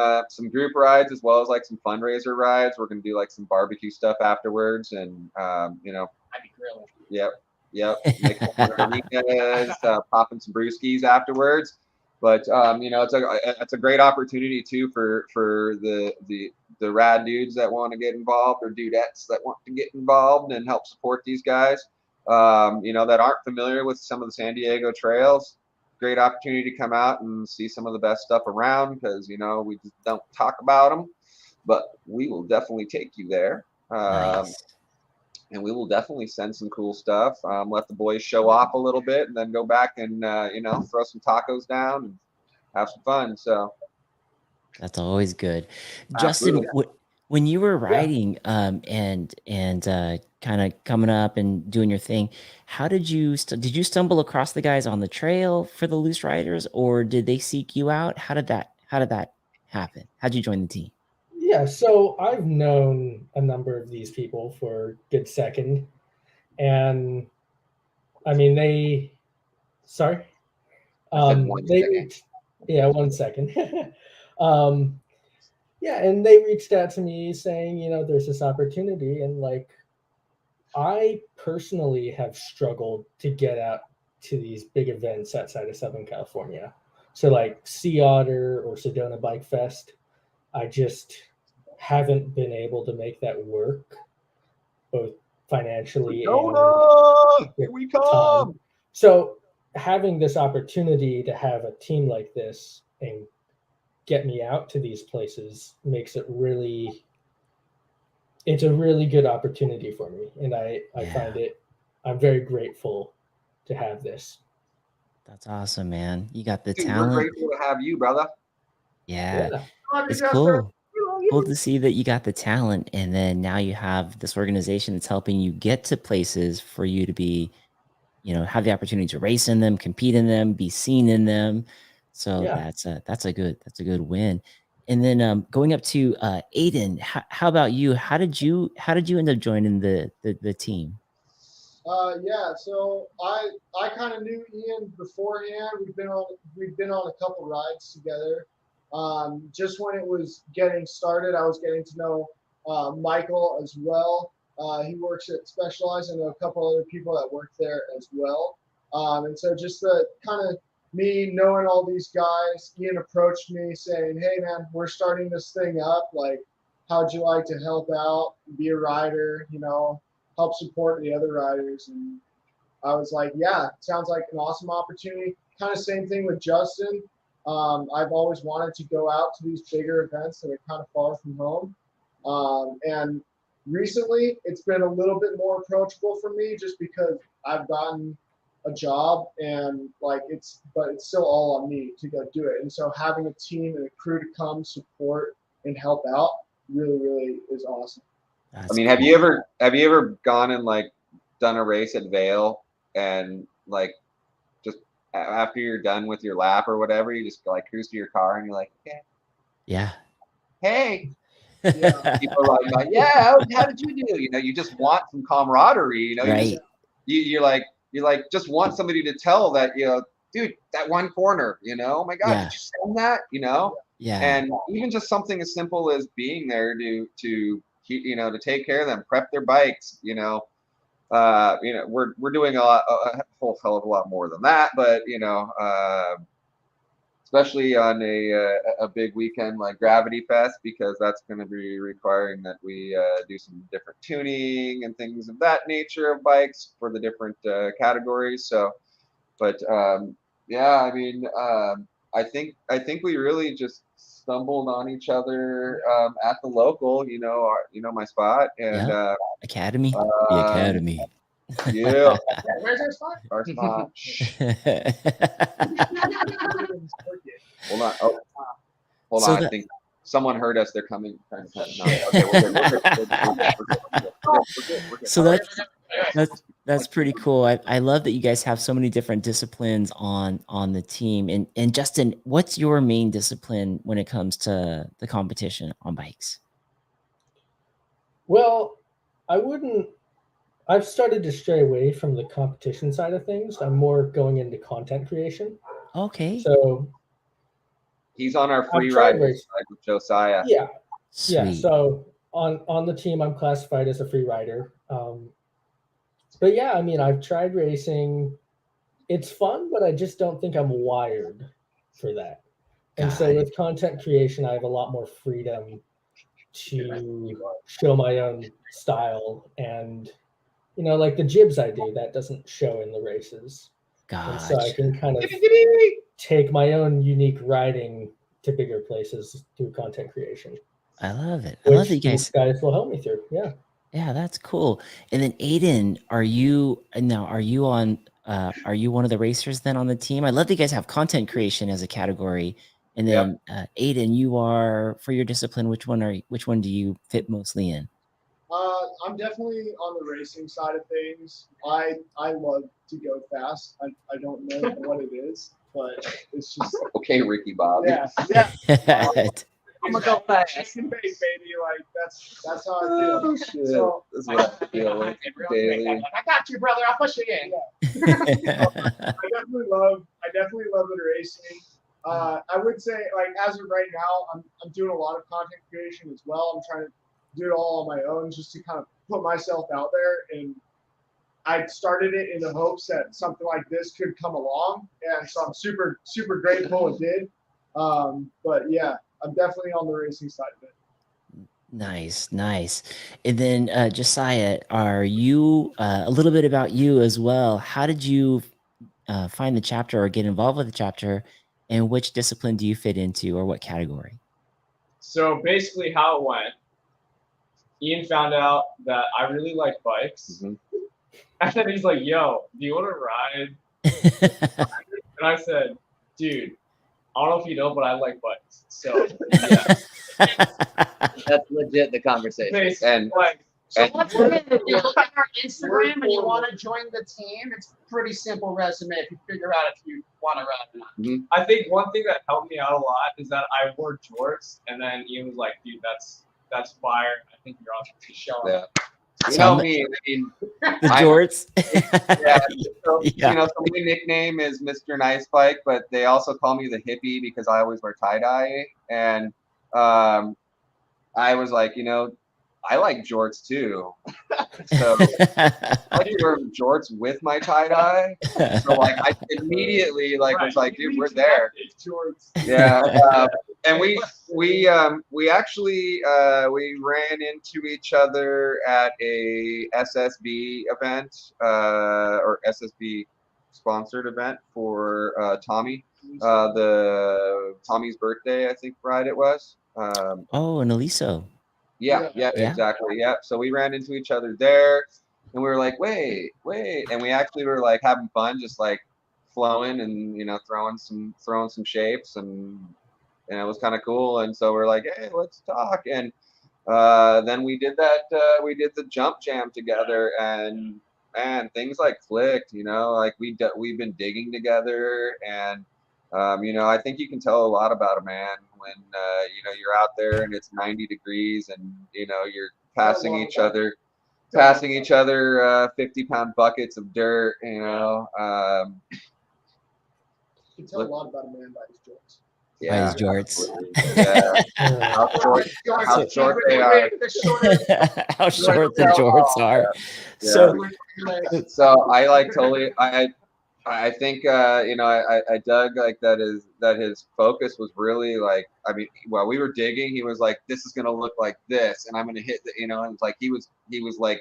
group rides as well as like some fundraiser rides. We're gonna do like some barbecue stuff afterwards, and I'd be grilling. Yep. Make some margaritas, popping some brewskis afterwards. But it's a great opportunity too for the rad dudes that want to get involved or dudettes that want to get involved and help support these guys. That aren't familiar with some of the San Diego trails. Great opportunity to come out and see some of the best stuff around because we just don't talk about them, but we will definitely take you there. Nice. And we will definitely send some cool stuff. Let the boys show off a little bit, and then go back and throw some tacos down and have some fun. So That's always good. Justin, Absolutely. when you were riding and kind of coming up and doing your thing, how did you stumble across the guys on the trail for the Loose Riders, or did they seek you out? How did that happen? How'd you join the team? Yeah, so I've known a number of these people for a good second, and I mean they. Sorry. I said 1 They second. reached. Yeah, 1 second. um, yeah, and they reached out to me saying, there's this opportunity, and like, I personally have struggled to get out to these big events outside of Southern California. So like Sea Otter or Sedona Bike Fest, I just haven't been able to make that work, both financially and Sedona, here we time. come. So having this opportunity to have a team like this and get me out to these places makes it really, it's a really good opportunity for me. And I Yeah. find it, I'm very grateful to have this. That's awesome, man. You got the Dude, we're talent. grateful to have you, brother. Yeah. Yeah. It's cool. Cool to see that you got the talent, and then now you have this organization that's helping you get to places for you to be, have the opportunity to race in them, compete in them, be seen in them. So Yeah. that's a good win. And then going up to Aiden, how about you? How did you end up joining the team? Yeah, so I kind of knew Ian beforehand. We've been on a couple rides together. Just when it was getting started, I was getting to know Michael as well. He works at Specialized. I know a couple other people that work there as well. And so just the kind of me knowing all these guys, Ian approached me saying, "Hey man, we're starting this thing up. Like, how'd you like to help out, be a rider, help support the other riders?" And I was like, yeah, sounds like an awesome opportunity. Kind of same thing with Justin. I've always wanted to go out to these bigger events that are kind of far from home. And recently it's been a little bit more approachable for me just because I've gotten a job and but it's still all on me to go do it. And so having a team and a crew to come support and help out really, really is awesome. That's I mean, cool. have you ever gone and like done a race at Vail and like just after you're done with your lap or whatever, you just like cruise to your car and you're like, okay, Yeah. hey, people are like, yeah, how did you do? You just want some camaraderie. Right. You're like just want somebody to tell that dude, that one corner, oh my God, Yeah. did you send that? Yeah. And even just something as simple as being there to take care of them, prep their bikes, we're doing a whole hell of a lot more than that, but especially on a big weekend like Gravity Fest, because that's going to be requiring that we do some different tuning and things of that nature of bikes for the different categories. So, but yeah, I mean, I think we really just stumbled on each other at the local, my spot, and Academy. The Academy. yeah, Where's our spot? our spot. Hold on. Oh, hold So on. I think someone heard us. They're coming. Trying to cut. No, okay, we're good. So that's pretty cool. I love that you guys have so many different disciplines on the team. And Justin, what's your main discipline when it comes to the competition on bikes? Well, I've started to stray away from the competition side of things. I'm more going into content creation. Okay. So he's on our free I've tried ride with Josiah. yeah. Sweet. Yeah. So on the team, I'm classified as a free rider. But yeah, I mean, I've tried racing. It's fun, but I just don't think I'm wired for that. And so with content creation, I have a lot more freedom to show my own style, and like the jibs I do, that doesn't show in the races. And so I can kind of take my own unique riding to bigger places through content creation. I love it. I love that you guys will help me through. Yeah. Yeah, that's cool. And then Aiden, are you on are you one of the racers then on the team? I love that you guys have content creation as a category. And then Aiden, you are, for your discipline, which one do you fit mostly in? I'm definitely on the racing side of things. I love to go fast. I don't know what it is, but it's just okay, Ricky Bob. yeah. I'm gonna go fast. Chicken bake, baby. Like That's how I feel. Oh, shit. So That's what I feel like daily. I got you, brother. I'll push you in. I definitely love the racing. I would say, like, as of right now, I'm doing a lot of content creation as well. I'm trying to do it all on my own, just to kind of put myself out there. And I started it in the hopes that something like this could come along, and so I'm super grateful it did. But yeah, I'm definitely on the racing side of it. Nice, nice. And then Josiah, are you a little bit about you as well? How did you find the chapter or get involved with the chapter, and which discipline do you fit into, or what category? so basically how it went. Ian found out that I really like bikes, Mhm. and then he's like, "Yo, do you want to ride?" And I said, "Dude, I don't know if you know, but I like bikes." So yeah, That's legit the conversation. basically, And- like, So And- once again, if you look at our Instagram and you want to join the team, it's a pretty simple resume if you figure out if you want to run or not. I think one thing that helped me out a lot is that I wore jorts, and then Ian was like, "Dude, that's fire. I think you're awesome to show." Yeah. You So I'm- know me. I mean, The jorts. yeah. So, Yeah. You know, so my nickname is Mr. Nice Bike, but they also call me the hippie because I always wear tie dye. And I was like, you know, I like jorts too. So I like to wear jorts with my tie dye. So like I immediately was like, dude, we're there. Yeah. And we actually we ran into each other at a SSB event or SSB sponsored event for Tommy, the Tommy's birthday, I think, ride it was. Oh, and Aliso. Yeah, Yeah. exactly. Yeah. So we ran into each other there, and we were like, wait, and we actually were like having fun, just like flowing and throwing some shapes, and it was kind of cool. And so we're like, hey, let's talk. And then we did that. We did the jump jam together, and man, things like clicked. Like we've been digging together, and I think you can tell a lot about a man when you're out there and it's 90 degrees, and you're passing each other 50-pound buckets of dirt. You can tell a lot about a man by his joints. By his jorts. Yeah. How short they are. How short the jorts are. Yeah. So So I like totally. I think I dug like that his focus was really like, I mean, while we were digging, he was like, this is gonna look like this, and I'm gonna hit the and it's like he was like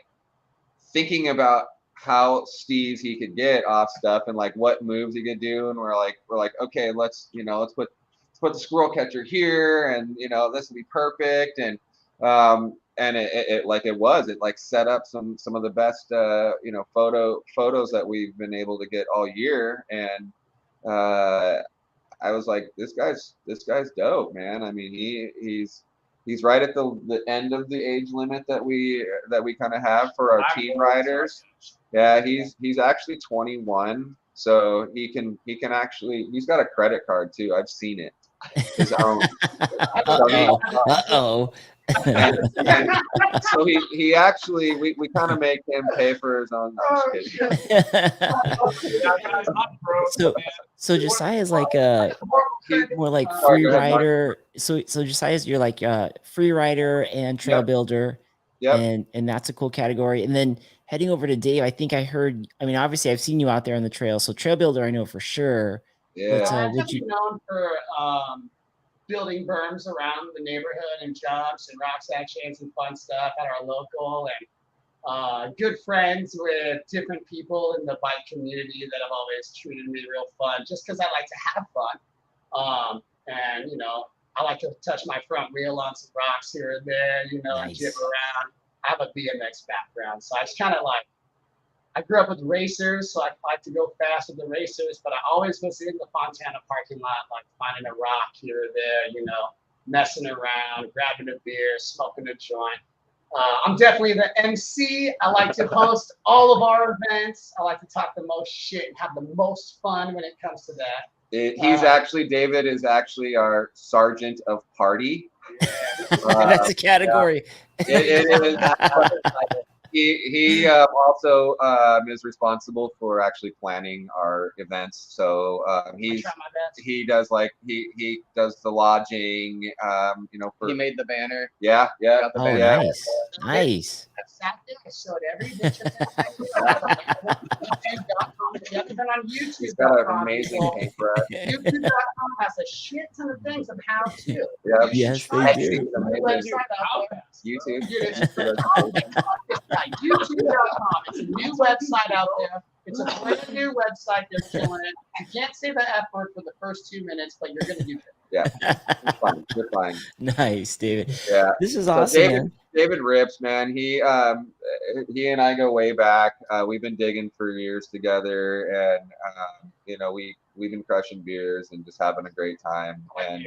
thinking about how Steve's he could get off stuff and like what moves he could do, and we're like okay, let's put the squirrel catcher here, and this will be perfect. And it set up some of the best photos that we've been able to get all year. And I was like, this guy's dope, man. I mean, he's right at the end of the age limit that we kind of have for our teen riders. Yeah, he's actually 21, so he can actually, he's got a credit card too. I've seen it. His own. Uh-oh. And so he actually, we kind of make him pay for his own. No, I'm just kidding. So Josiah's like more like Sorry, free go ahead, Mark. rider. So Josiah's, you're like free rider and trail Yep. builder. Yep. And that's a cool category. And then heading over to Dave, I think I heard, I mean, obviously I've seen you out there on the trail. So trail builder, I know for sure. Yeah. But, I'm would definitely known for building berms around the neighborhood and jumps and rock sections and fun stuff at our local, and good friends with different people in the bike community that have always treated me real fun just because I like to have fun. And I like to touch my front wheel on some rocks here and there, and Nice. jib around. I have a BMX background, so I just kind of like, I grew up with racers, so I like to go fast with the racers, but I always was in the Fontana parking lot, like finding a rock here or there, messing around, grabbing a beer, smoking a joint. I'm definitely the MC. I like to host all of our events. I like to talk the most shit and have the most fun when it comes to that. David is actually our sergeant of party. That's a category. It is. He also is responsible for actually planning our events. So I he try my best. does like he does the lodging. For He made the banner. yeah. Got the Oh, banner. Yeah. nice. I sat there, I showed every bitch. YouTube.com. If you haven't been on He's got an YouTube.com, amazing people, paintbrush. YouTube.com has a shit ton of things of how to. Yeah. Yes, they Try it. do. It's a new website out there. YouTube. Dude, it's YouTube.com. It's a new website out there. It's a brand new website. They're killing it. You can't say the F word for the first 2 minutes, but you're gonna do it. You're fine. You're fine. Nice, David. Yeah. This is So awesome, David, man. David Rips, man, he and I go way back. We've been digging for years together, and we've been crushing beers and just having a great time. And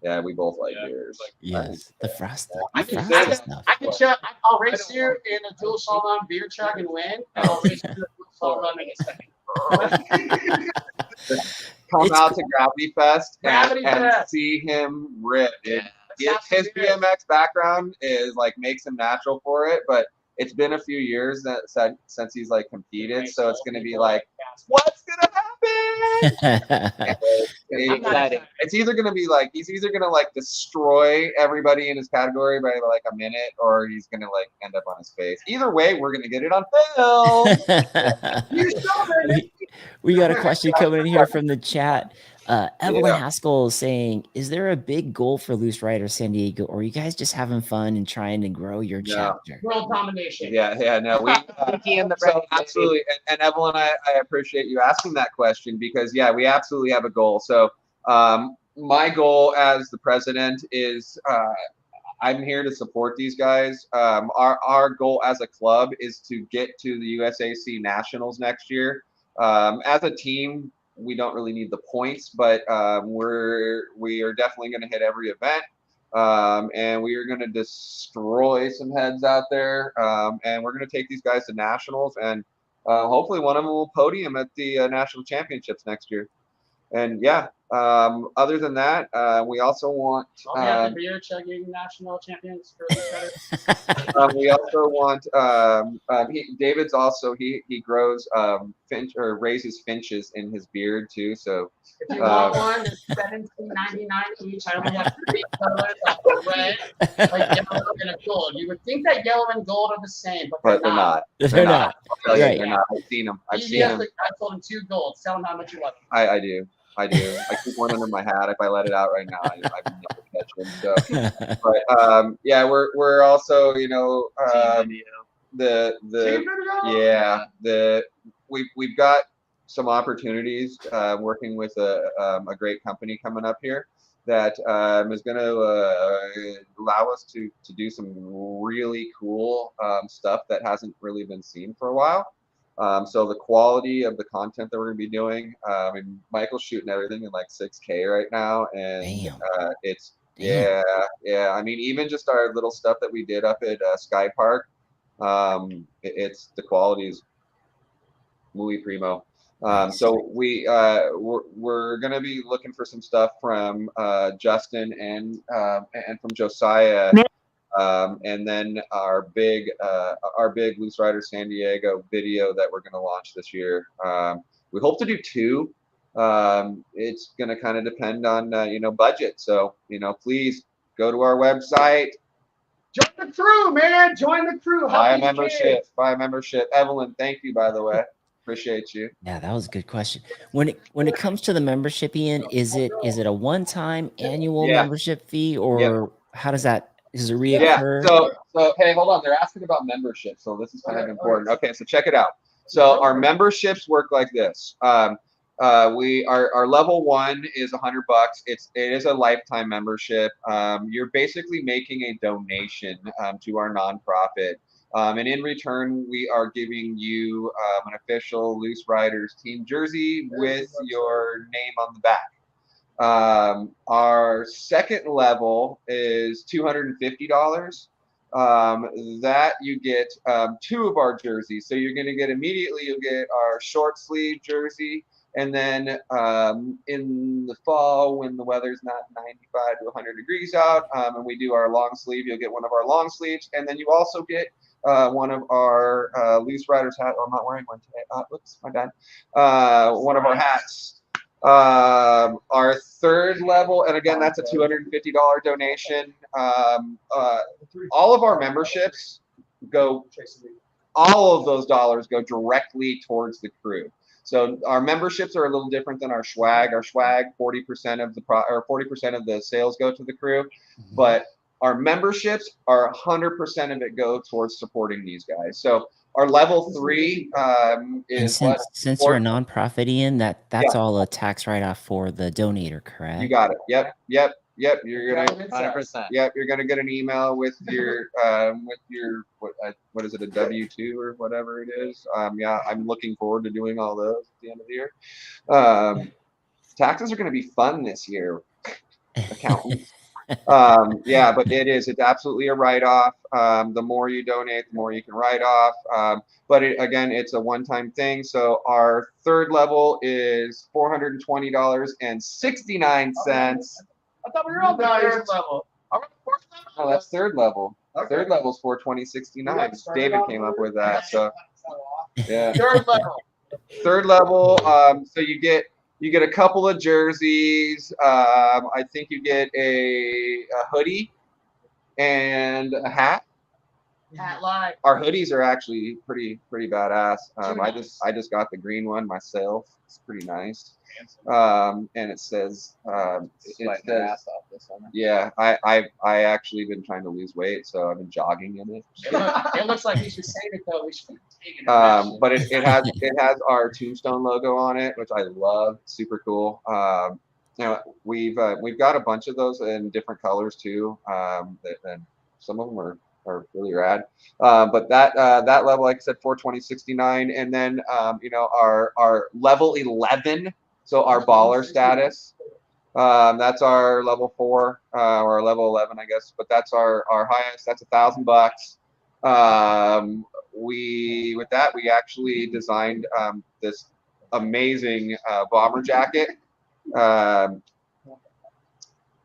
yeah, we both like beers. Yes, the frosted, I the can, frosted stuff. I can chug. I'll race you in a dual salt run beer chug and win, and I'll race you in a dual salt run in a second. Come It's out to Gravity Fest Gravity and Fest. see him rip. Yeah. His BMX background is like makes him natural for it, but it's been a few years since he's like competed, so it's gonna be like, what's gonna happen? I'm excited. It's either gonna be like he's either gonna like destroy everybody in his category by like a minute, or he's gonna like end up on his face. Either way, we're gonna get it on film. we got a question coming in here from the chat. Evelyn Yeah. Haskell is saying, is there a big goal for Loose Rider San Diego, or are you guys just having fun and trying to grow your chapter? World domination. Yeah, no, we Pinky in the so brain, baby. absolutely, and Evelyn, I appreciate you asking that question, because yeah, we absolutely have a goal. So my goal as the president is I'm here to support these guys. Our goal as a club is to get to the USAC Nationals next year. As a team, we don't really need the points, but we are definitely going to hit every event. And we are going to destroy some heads out there. And we're going to take these guys to nationals, and hopefully one of them will podium at the national championships next year. And yeah, other than that, we also want We have the beer chugging national champions for this better. we also want David's also he grows finch or raises finches in his beard too. So If you want one, it's $17.99 each. I only have 3 colors: red, like yellow, and a gold. You would think that yellow and gold are the same, but they're not. They're not. I'll tell you, Right. they're not. I've seen them. I've seen them. I told him 2 golds. Tell him how much you love them. I do. I keep one under my hat. If I let it out right now, I never catch them. So, but yeah, we're also we've got some opportunities working with a great company coming up here that is going to allow us to do some really cool stuff that hasn't really been seen for a while. So the quality of the content that we're going to be doing, Michael's shooting everything in like 6K right now, and it's yeah. I mean, even just our little stuff that we did up at Sky Park, it's the quality is muy primo. So we're going to be looking for some stuff from Justin and from Josiah. And then our big Loose Rider San Diego video that we're going to launch this year. We hope to do 2. It's going to kind of depend on budget. So please go to our website. Join the crew, man. Join the crew. Buy a membership. Buy a membership. Evelyn, thank you, by the way. Appreciate you. Yeah, that was a good question. When it comes to the membership, Ian, is it a one-time annual membership fee, or how does that? Does it reoccur? Yeah. So hey, hold on. They're asking about membership, so this is kind of important. Okay, so check it out. So our memberships work like this. Our level 1 is $100. It is a lifetime membership. You're basically making a donation to our nonprofit. And in return, we are giving you an official Loose Riders team jersey with your name on the back. Our second level is $250. That you get 2 of our jerseys. So you're going to get you'll get our short sleeve jersey, And then in the fall, when the weather's not 95 to 100 degrees out, and we do our long sleeve, you'll get one of our long sleeves. And then you also get one of our Loose Riders hat. Oh, I'm not wearing one today. Oops, my bad. One of our hats. Our third level, and again, that's a $250 donation. All of our memberships go, all of those dollars go directly towards the crew. So our memberships are a little different than our swag. Our swag, 40% of the 40% of the sales go to the crew, but our memberships are 100% of it go towards supporting these guys. So our level 3 is And since you're a nonprofit, Ian, that's all a tax write-off for the donator, correct? You got it. Yep. You're gonna 100%. Yep, you're gonna get an email with your what is it, a W-2 or whatever it is. Yeah, I'm looking forward to doing all those at the end of the year. Taxes are gonna be fun this year, accountants. Yeah, but it's absolutely a write-off. The more you donate, the more you can write off. But again, it's a one-time thing. So our third level is $420.69. I thought we were on the third level. Are we on the fourth level? Oh, that's third level. Okay. Third level is $420.69. David came up with that. So yeah. Third level. Third level. So you get a couple of jerseys. I think you get a hoodie and a hat. Hat live. Our hoodies are actually pretty badass. I just got the green one myself. It's pretty nice. And it says yeah, I actually been trying to lose weight, so I've been jogging in it. It looks like we should save it though. We should take it. But it has our Tombstone logo on it, which I love. Super cool. We've got a bunch of those in different colors too. And some of them are really rad. But that level, like I said, $420.69, and then our level 11. So our baller status, that's our level 4 or level 11, I guess. But that's our highest. That's $1,000. We actually designed this amazing bomber jacket.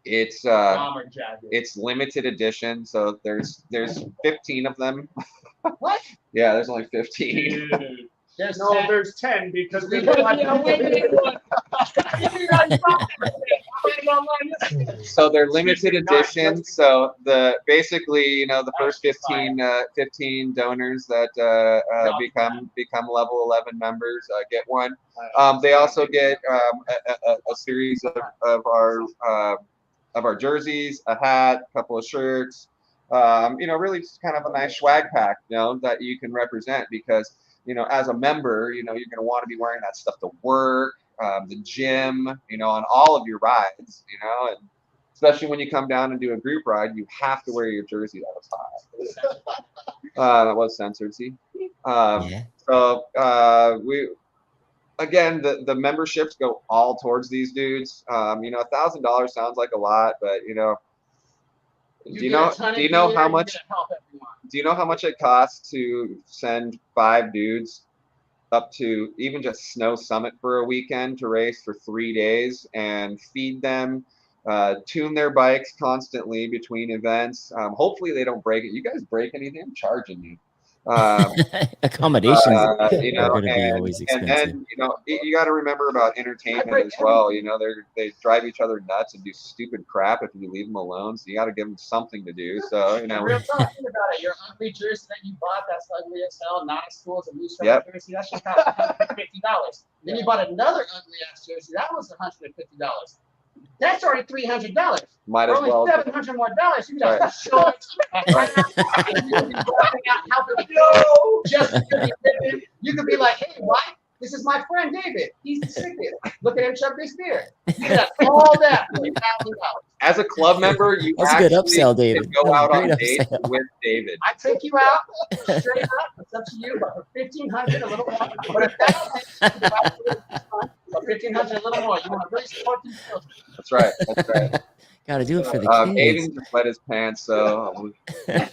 It's limited edition, so there's 15 of them. What? Yeah, there's only 15. Dude. There's 10 because we So they're limited edition. So the first 15 donors that become level 11 members get one. They also get a series of our jerseys, a hat, a couple of shirts. Really just kind of a nice swag pack, that you can represent, because as a member, you're going to want to be wearing that stuff to work, the gym, on all of your rides, and especially when you come down and do a group ride, you have to wear your jersey. That was hot. That was censored, see? Yeah. So the memberships go all towards these dudes. $1,000 sounds like a lot, but do you know how much it costs to send 5 dudes up to even just Snow Summit for a weekend to race for 3 days and feed them, tune their bikes constantly between events? Hopefully they don't break it. You guys break anything, I'm charging you. Accommodations are going to be always and expensive. then you got to remember about entertainment as well. They drive each other nuts and do stupid crap if you leave them alone, so you got to give them something to do. So Real talk, think about it. Your ugly jersey that you bought, that's ugly as hell, not as cool as a Loose Rider jersey, that should cost $150. Then you bought another ugly ass jersey, that was $150. That's already $300. might as For only well. $700 more. You just show it. You could be like, hey, what? This is my friend David. He's the sickest. Look at him chug this beer. You got all that for $1,000. As a club member, you That's a good actually upsell, David. can go That's a out on great dates upsell. with David. I take you out straight up. It's up to you, but for $1,500 a little more. But $1,000, for $1,500 a little more. You want to really support these children. That's right. Got to do it for the kids. Aiden just wet his pants, so yeah,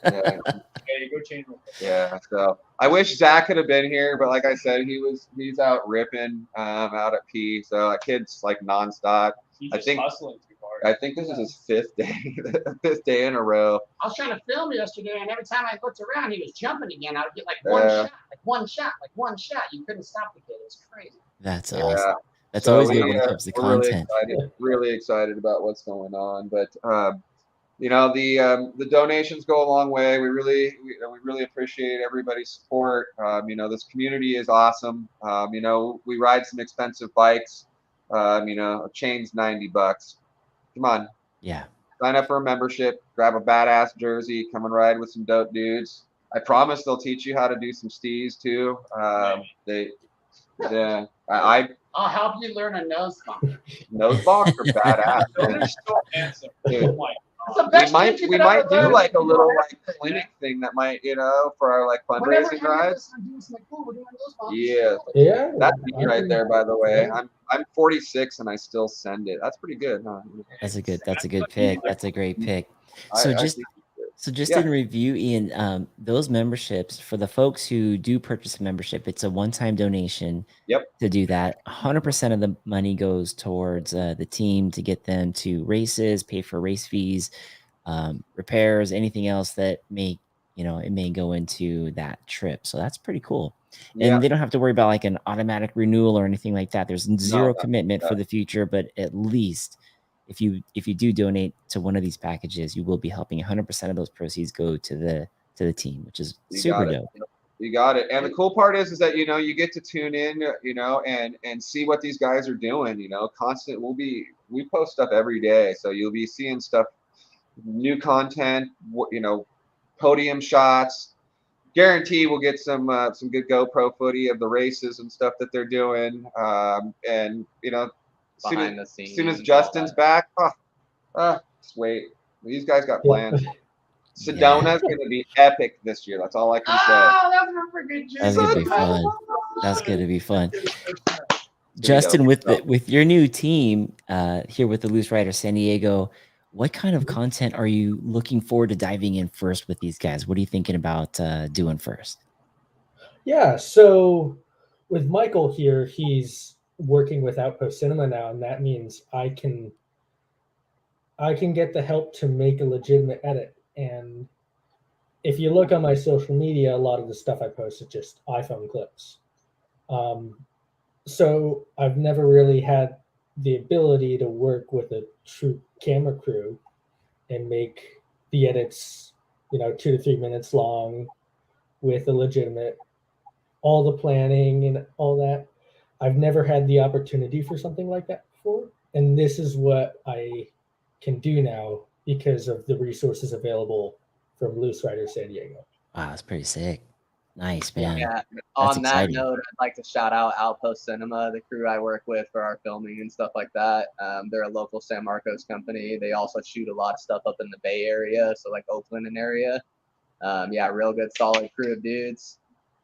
Hey, go change real quick. yeah. So I wish Zach could have been here, but like I said, he's out ripping out at P. So that kid's like nonstop. He's I just think- hustling too hard. I think this is his fifth day in a row. I was trying to film yesterday, and every time I looked around, he was jumping again. I would get like Yeah. one shot. You couldn't stop the kid. It was crazy. That's Yeah. awesome. That's So always we, good when it comes to we're content. really excited about what's going on. But you know, the donations go a long way. We really appreciate everybody's support. You know, this community is awesome. You know, we ride some expensive bikes. You know, a chain's $90. Come on, Yeah. sign up for a membership, grab a badass jersey, come and ride with some dope dudes. I promise they'll teach you how to do some stees too. I'll help you learn a nose bump. Nose blocks are badass. They're man. so handsome. Dude. Oh my It's the We best might thing you we could might ever do learn. like a little like clinic thing that might, you know, for our like Whenever fundraising any of rides. us are doing something cool, we're doing nose bumps. Yeah. Yeah. That's me I right can- there, by the way. yeah. I'm 46 and I still send it. That's pretty good, huh? That's a good pick. That's a great pick. I- So I just think just yeah. in review, Ian, those memberships for the folks who do purchase a membership, it's a one-time donation. Yep. To do that, 100% of the money goes towards the team to get them to races, pay for race fees, repairs, anything else that may, you know, it may go into that trip. So that's pretty cool. Yeah. And they don't have to worry about like an automatic renewal or anything like that. There's zero no, commitment for no. the future, but at least if you do donate to one of these packages, you will be helping 100% of those proceeds go to the team, which is You super got it. dope. You got it. And the cool part is that, you know, you get to tune in, you know, and see what these guys are doing, you know, we post stuff every day. So you'll be seeing stuff, new content, you know, podium shots. Guarantee we'll get some good GoPro footy of the races and stuff that they're doing. And, you know, Behind the scenes. as soon as all Justin's that. back, just wait. These guys got plans. Sedona's going to be epic this year. That's all I can say. Oh, that's a freaking That's gonna be fun. That's gonna be fun. Justin, with your new team here with the Loose Rider San Diego, what kind of content are you looking forward to diving in first with these guys? What are you thinking about doing first? Yeah, so with Michael here, he's working with Outpost Cinema now, and that means I can get the help to make a legitimate edit. And if you look on my social media, a lot of the stuff I post is just iPhone clips. So I've never really had the ability to work with a true camera crew and make the edits, 2 to 3 minutes long with a legitimate, all the planning and all that. I've never had the opportunity for something like that before. And this is what I can do now because of the resources available from Loose Rider San Diego. Wow, that's pretty sick. Nice, man. Yeah. On that exciting. note, I'd like to shout out Outpost Cinema, the crew I work with for our filming and stuff like that. They're a local San Marcos company. They also shoot a lot of stuff up in the Bay Area, so like Oakland and area. Yeah, real good, solid crew of dudes.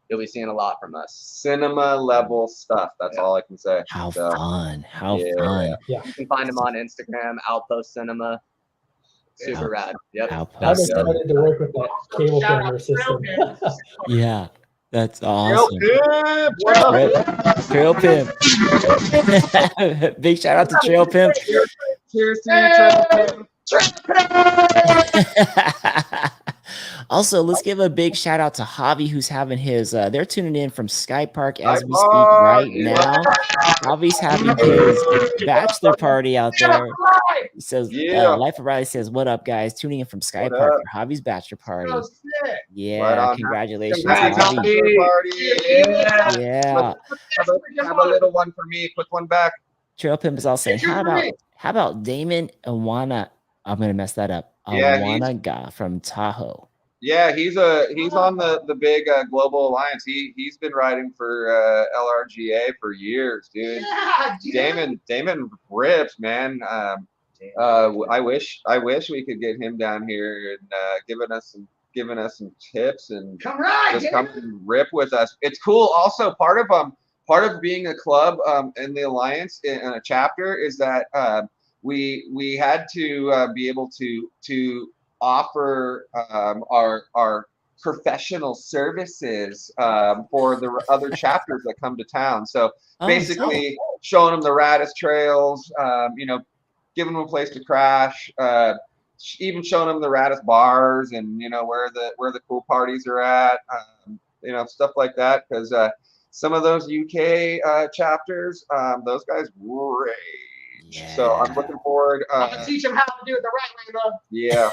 You'll be seeing a lot from us. Cinema level stuff. That's all I can say. How So, fun. How yeah. fun. You can find them on Instagram, Outpost Cinema. Super Out- rad. Yep. I'm Outpost. excited to work with that cable Shout out camera to system. Yeah, that's awesome. Trail Pimp. Trail Pimp. Big shout out to Trail Pimp. Cheers to you, Trail Pimp. Also, let's give a big shout out to Javi, who's having his. They're tuning in from Sky Park as we speak right now. Javi's having his bachelor party out there. He says, Yeah. Life of Riley says, "What up, guys? Tuning in from Sky What Park up? for Javi's bachelor party." So sick. Yeah, Right on. congratulations, Congrats, Javi. Javi. Party. Yeah. Yeah, Have a little one for me. Put one back. Trail Pimp is all saying, It's your how about Damon Awana? I'm gonna mess that up. Yeah, Awanaga from Tahoe. Yeah, he's on the big global alliance. He's been riding for LRGA for years, dude. Yeah, dude. Damon rips, man. I wish we could get him down here and giving us some tips and Come right, just dude. come and rip with us. It's cool. Also, part of being a club in the alliance in a chapter is that we had to be able to offer our professional services for the other chapters that come to town. So Oh, basically showing them the raddest trails, giving them a place to crash, even showing them the raddest bars and where the cool parties are at, stuff like that. Because some of those UK chapters, those guys rage. yeah. So I'm looking forward. I'm gonna teach them how to do it the right way, though. Yeah.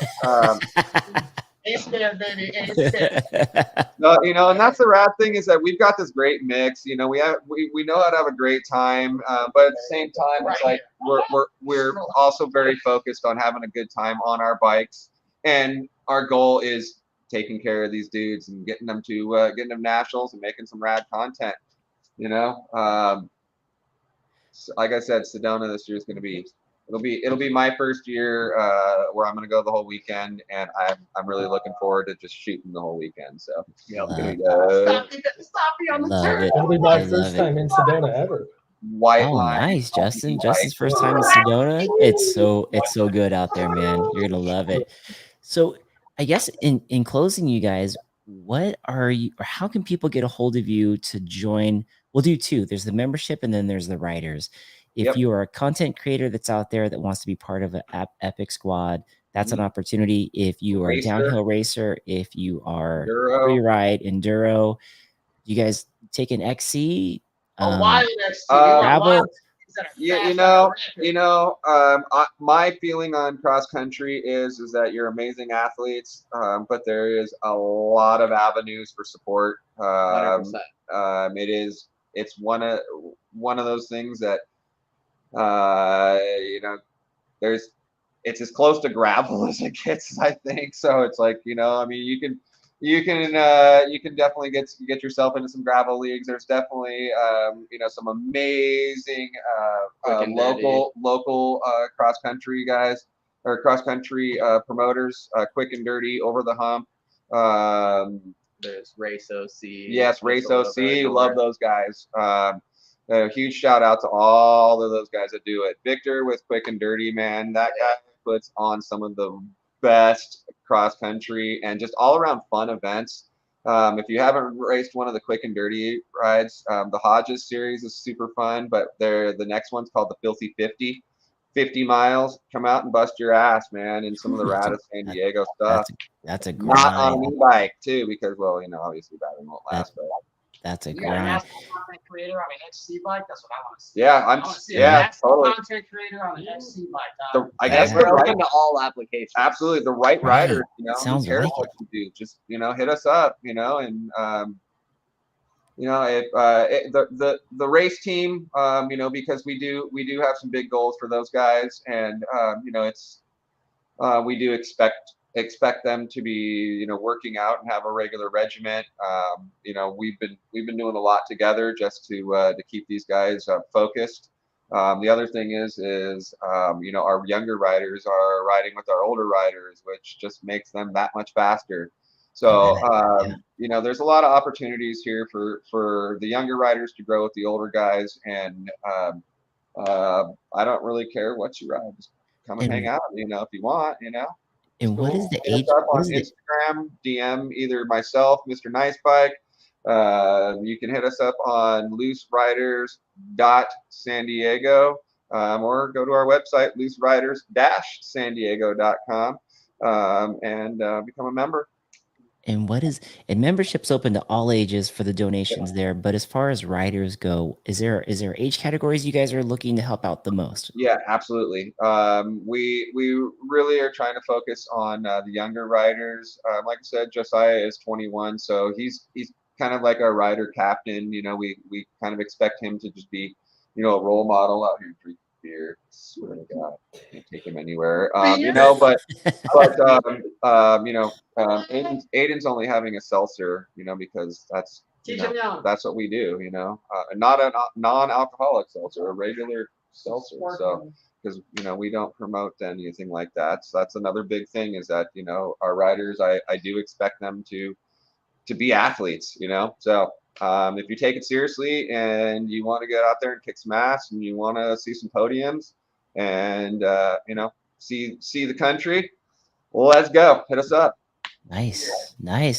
Ain't scared, baby. Ain't scared. No, and that's the rad thing is that we've got this great mix. We know how to have a great time, but at the same time, it's like we're also very focused on having a good time on our bikes, and our goal is taking care of these dudes and getting them nationals and making some rad content. So like I said, Sedona this year is going to be. It'll be my first year where I'm going to go the whole weekend, and I'm really looking forward to just shooting the whole weekend. So Yep. Love, Stop me on the love turn. it. It'll be I my love first it. time in Sedona ever. white Oh, line. nice, Justin. white. Justin's first time in Sedona. It's so good out there, man. You're gonna love it. So, I guess in closing, you guys, what are you, or how can people get a hold of you to join? We'll do two. There's the membership, and then there's the writers. If Yep. you are a content creator that's out there that wants to be part of an Epic Squad, that's an opportunity. If you are a Racer. downhill racer, if you are Enduro. free ride, enduro, you guys take an XC, A wide next to gravel. My feeling on cross country is that you're amazing athletes, but there is a lot of avenues for support. 100%. It's one of those things that it's as close to gravel as it gets, I think. So it's like, you can definitely get yourself into some gravel leagues. There's definitely some amazing local cross country guys or cross country promoters, quick and dirty, over the hump. There's Race OC. Yes, Race OC. Love those guys. A huge shout out to all of those guys that do it. Victor with Quick and Dirty, man, that guy puts on some of the best cross country and just all around fun events. If you haven't raced one of the Quick and Dirty rides, the Hodges series is super fun, but the next one's called the Filthy 50 miles. Come out and bust your ass, man, in some of the raddest San Diego stuff. That's a Not on grind. an e-bike too, because obviously battery won't last. But That's a You got a grind. national content creator on an XC bike? That's what I want to see. yeah, I want to see a yeah, national totally. content creator on an XC bike. I guess We're the right, open to all applications. absolutely the right Right. rider. Sounds who cares like what you do? Just hit us up. And if the race team, because we do have some big goals for those guys, and we do expect them to be working out and have a regular regiment. We've been doing a lot together just to keep these guys focused. The other thing is our younger riders are riding with our older riders, which just makes them that much faster. So there's a lot of opportunities here for the younger riders to grow with the older guys, and I don't really care what you ride. Just come and hang out, if you want, And what is the Hit us age? up What on is the Instagram, DM either myself, Mr. Nice Bike. You can hit us up on looseriders.san Diego, or go to our website, looseriders-sandiego.com, and become a member. and membership's open to all ages for the donations there. But as far as riders go, is there age categories you guys are looking to help out the most? Yeah, absolutely. We really are trying to focus on the younger riders. Like I said, Josiah is 21, so he's kind of like our rider captain. We kind of expect him to just be, a role model out here drinking beer. Swear to God, can't take him anywhere. Aiden's only having a seltzer, because that's Teach him young. that's what we do. Not a non-alcoholic seltzer, a regular seltzer. So because we don't promote anything like that. So that's another big thing is that our riders, I do expect them to be athletes. So if you take it seriously and you want to get out there and kick some ass and you want to see some podiums, and you know, see the country. Well, let's go. Hit us up. Nice.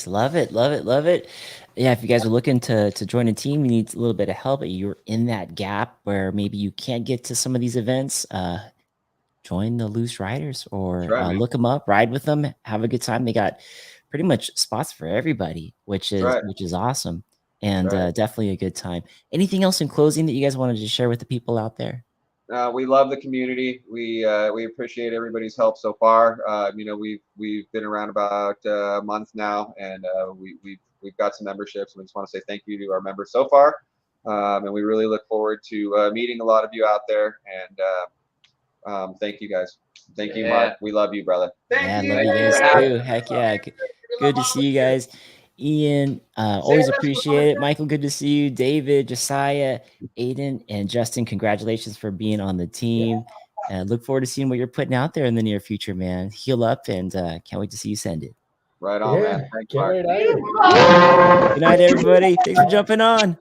Love it. Yeah, if you guys are looking to join a team, you need a little bit of help, you're in that gap where maybe you can't get to some of these events, join the Loose Riders, or That's right, man. look them up, ride with them, have a good time. They got pretty much spots for everybody, which is right. awesome, and Right. definitely a good time. Anything else in closing that you guys wanted to share with the people out there? We love the community. We appreciate everybody's help so far. You know, we've been around about a month now, and we've got some memberships. We just want to say thank you to our members so far, and we really look forward to meeting a lot of you out there. And thank you guys. Thank you, Mark. We love you, brother. Yeah, love you guys too. Heck yeah, good to see you guys. Ian, always appreciate it. Michael, good to see you. David, Josiah, Aiden, and Justin, congratulations for being on the team. Look forward to seeing what you're putting out there in the near future, man. Heal up, and can't wait to see you send it. Right on, man. Thanks, Mark. Right. Good night, everybody. Thanks for jumping on.